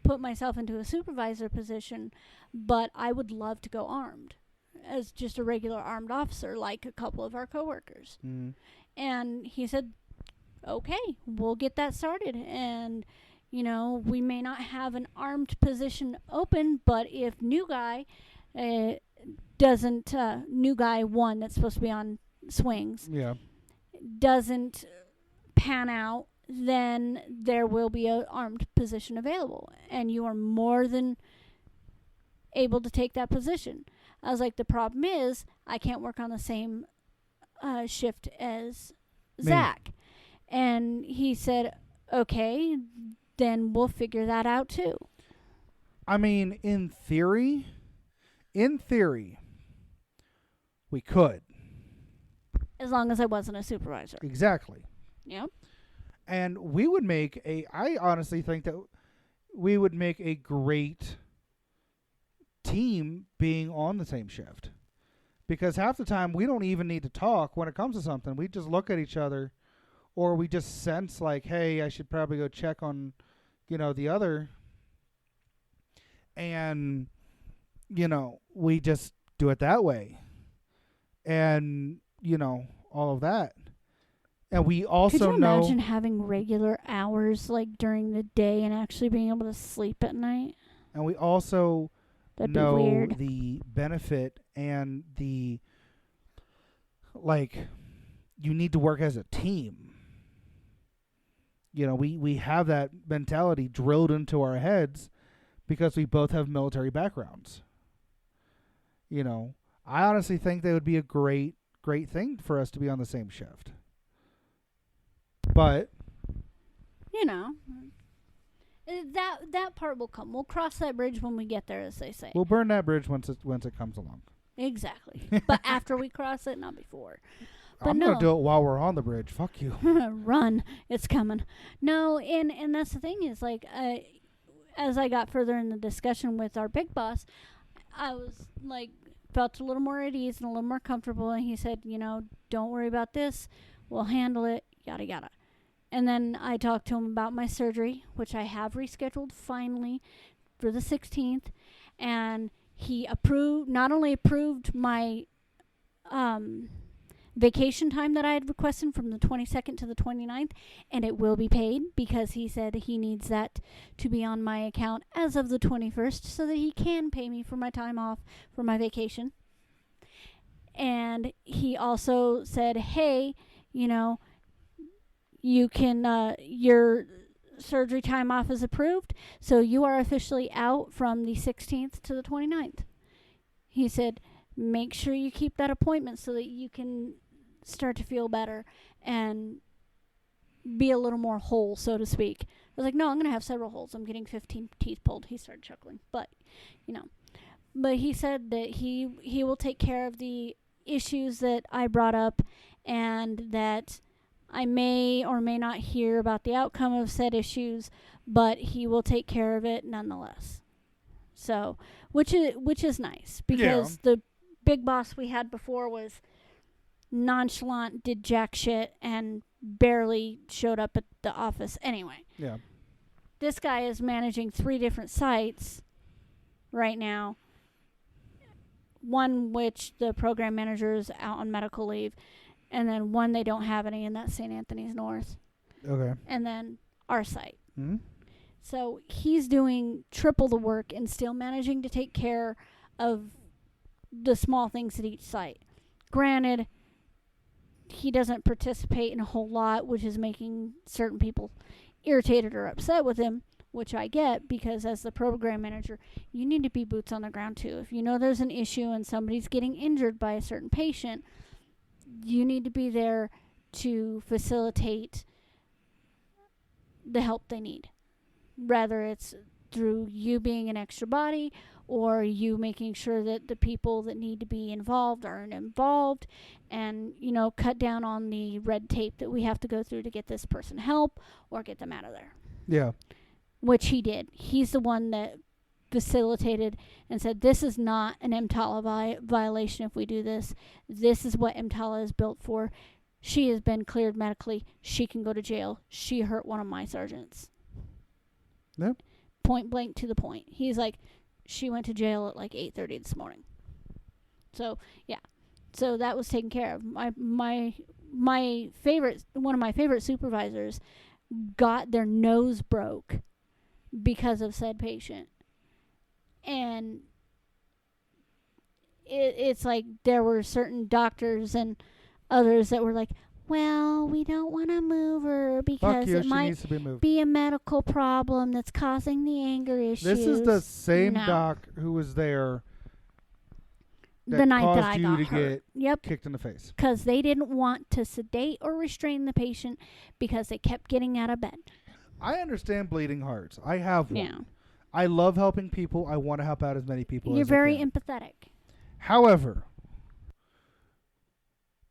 put myself into a supervisor position, but I would love to go armed as just a regular armed officer like a couple of our coworkers. Mm. And he said, okay, we'll get that started. And, you know, we may not have an armed position open, but if new guy new guy one that's supposed to be on swings doesn't pan out, then there will be an armed position available. And you are more than able to take that position. I was like, the problem is I can't work on the same shift as Zach. And he said, okay, then we'll figure that out too. I mean, in theory, we could. As long as I wasn't a supervisor. Exactly. Yep. And we would I honestly think that we would make a great team being on the same shift. Because half the time we don't even need to talk when it comes to something. We just look at each other, or we just sense like, hey, I should probably go check on, the other. And, we just do it that way. And, all of that. And we also Could you know... imagine having regular hours like during the day and actually being able to sleep at night? And we also That'd know be weird. the benefit and the... Like, you need to work as a team. We have that mentality drilled into our heads because we both have military backgrounds. I honestly think that would be a great thing for us to be on the same shift. But that part will come. We'll cross that bridge when we get there, as they say. We'll burn that bridge once it comes along. Exactly. But after we cross it, not before. But I'm gonna do it while we're on the bridge. Fuck you. Run. It's coming. No, and that's the thing is, like, as I got further in the discussion with our big boss, I was like, felt a little more at ease and a little more comfortable. And he said, don't worry about this. We'll handle it. Yada, yada. And then I talked to him about my surgery, which I have rescheduled finally for the 16th. And he not only approved my vacation time that I had requested from the 22nd to the 29th, and it will be paid because he said he needs that to be on my account as of the 21st so that he can pay me for my time off for my vacation. And he also said, hey, you can, your surgery time off is approved, so you are officially out from the 16th to the 29th. He said, make sure you keep that appointment so that you can start to feel better and be a little more whole, so to speak. I was like, no, I'm going to have several holes. I'm getting 15 teeth pulled. He started chuckling. But he said that he will take care of the issues that I brought up, and that I may or may not hear about the outcome of said issues, but he will take care of it nonetheless. So, which is nice, because the big boss we had before was nonchalant, did jack shit, and barely showed up at the office anyway. Yeah. This guy is managing 3 different sites right now. One which the program manager is out on medical leave, and then one they don't have any, and that's St. Anthony's North. Okay. And then our site. Mm-hmm. So he's doing triple the work and still managing to take care of the small things at each site. Granted, he doesn't participate in a whole lot, which is making certain people irritated or upset with him, which I get, because as the program manager, you need to be boots on the ground too. If you know there's an issue and somebody's getting injured by a certain patient, you need to be there to facilitate the help they need. Whether it's through you being an extra body or you making sure that the people that need to be involved are involved, and, cut down on the red tape that we have to go through to get this person help or get them out of there. Yeah. Which he did. He's the one that facilitated and said, this is not an EMTALA violation if we do this. This is what EMTALA is built for. She has been cleared medically. She can go to jail. She hurt one of my sergeants. Yep. point blank to the point. He's like, she went to jail at like 8:30 this morning. So yeah, so that was taken care of. My favorite, one of my favorite supervisors, got their nose broke because of said patient, and it's like there were certain doctors and others that were like, well, we don't want to move her because it might be a medical problem that's causing the anger issues. This is the same doc who was there that the night caused that I you got to hurt. get kicked in the face. Because they didn't want to sedate or restrain the patient because they kept getting out of bed. I understand bleeding hearts. I have one. Yeah. I love helping people. I want to help out as many people as I can. You're very empathetic. However,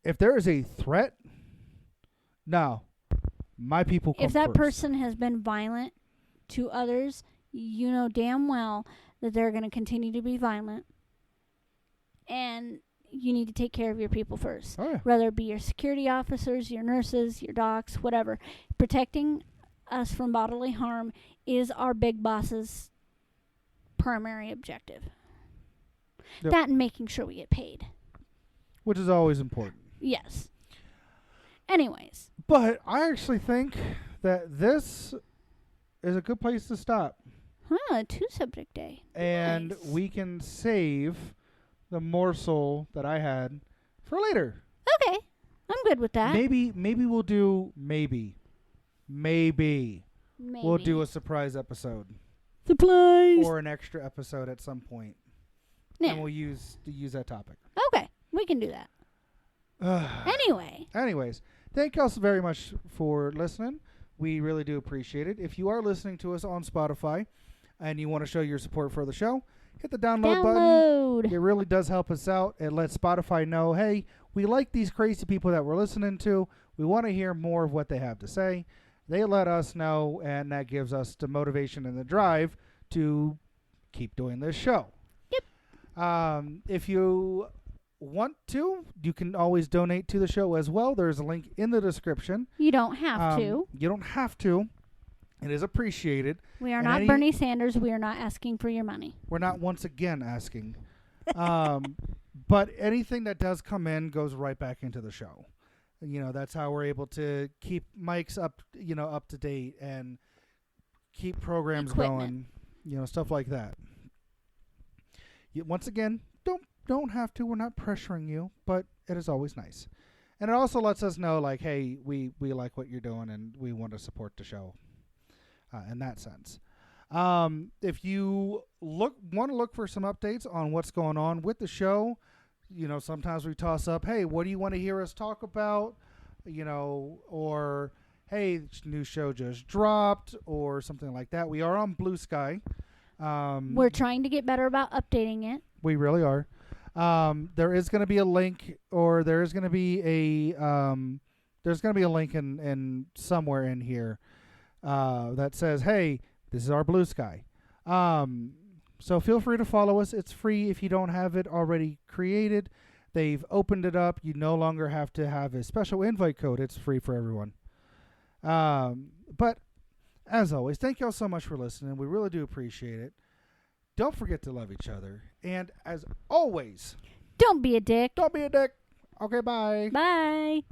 if there is a threat, no, my people come If that first. person has been violent to others, you know damn well that they're going to continue to be violent. And you need to take care of your people first. Oh, yeah. Whether it be your security officers, your nurses, your docs, whatever. Protecting us from bodily harm is our big boss's primary objective. Yep. That and making sure we get paid. Which is always important. Yes. Anyways. But I actually think that this is a good place to stop. Huh, 2-subject day. And Nice. we can save the morsel that I had for later. Okay. I'm good with that. Maybe we'll do maybe we'll do a surprise episode. Surprise. Or an extra episode at some point. Yeah. And we'll use that topic. Okay. We can do that. Anyways, thank you all so very much for listening. We really do appreciate it. If you are listening to us on Spotify and you want to show your support for the show, hit the download button. It really does help us out. It lets Spotify know, hey, we like these crazy people that we're listening to. We want to hear more of what they have to say. They let us know, and that gives us the motivation and the drive to keep doing this show. Yep. If you want to, you can always donate to the show as well. There's a link in the description. You don't have to. You don't have to. It is appreciated. We are not Bernie Sanders. We are not asking for your money. We're not once again asking. But anything that does come in goes right back into the show. You know, that's how we're able to keep mics up to date and keep programs going, stuff like that. Once again, don't have to. We're not pressuring you, but it is always nice. And it also lets us know, like, hey, we like what you're doing and we want to support the show in that sense. If you want to look for some updates on what's going on with the show, sometimes we toss up, hey, what do you want to hear us talk about? Or, hey, new show just dropped or something like that. We are on Blue Sky. We're trying to get better about updating it. We really are. There is going to be a link, or there is going to be a link in somewhere in here that says, hey, this is our Blue Sky. So feel free to follow us. It's free if you don't have it already created. They've opened it up. You no longer have to have a special invite code. It's free for everyone. But as always, thank you all so much for listening. We really do appreciate it. Don't forget to love each other. And as always, don't be a dick. Don't be a dick. Okay, bye. Bye.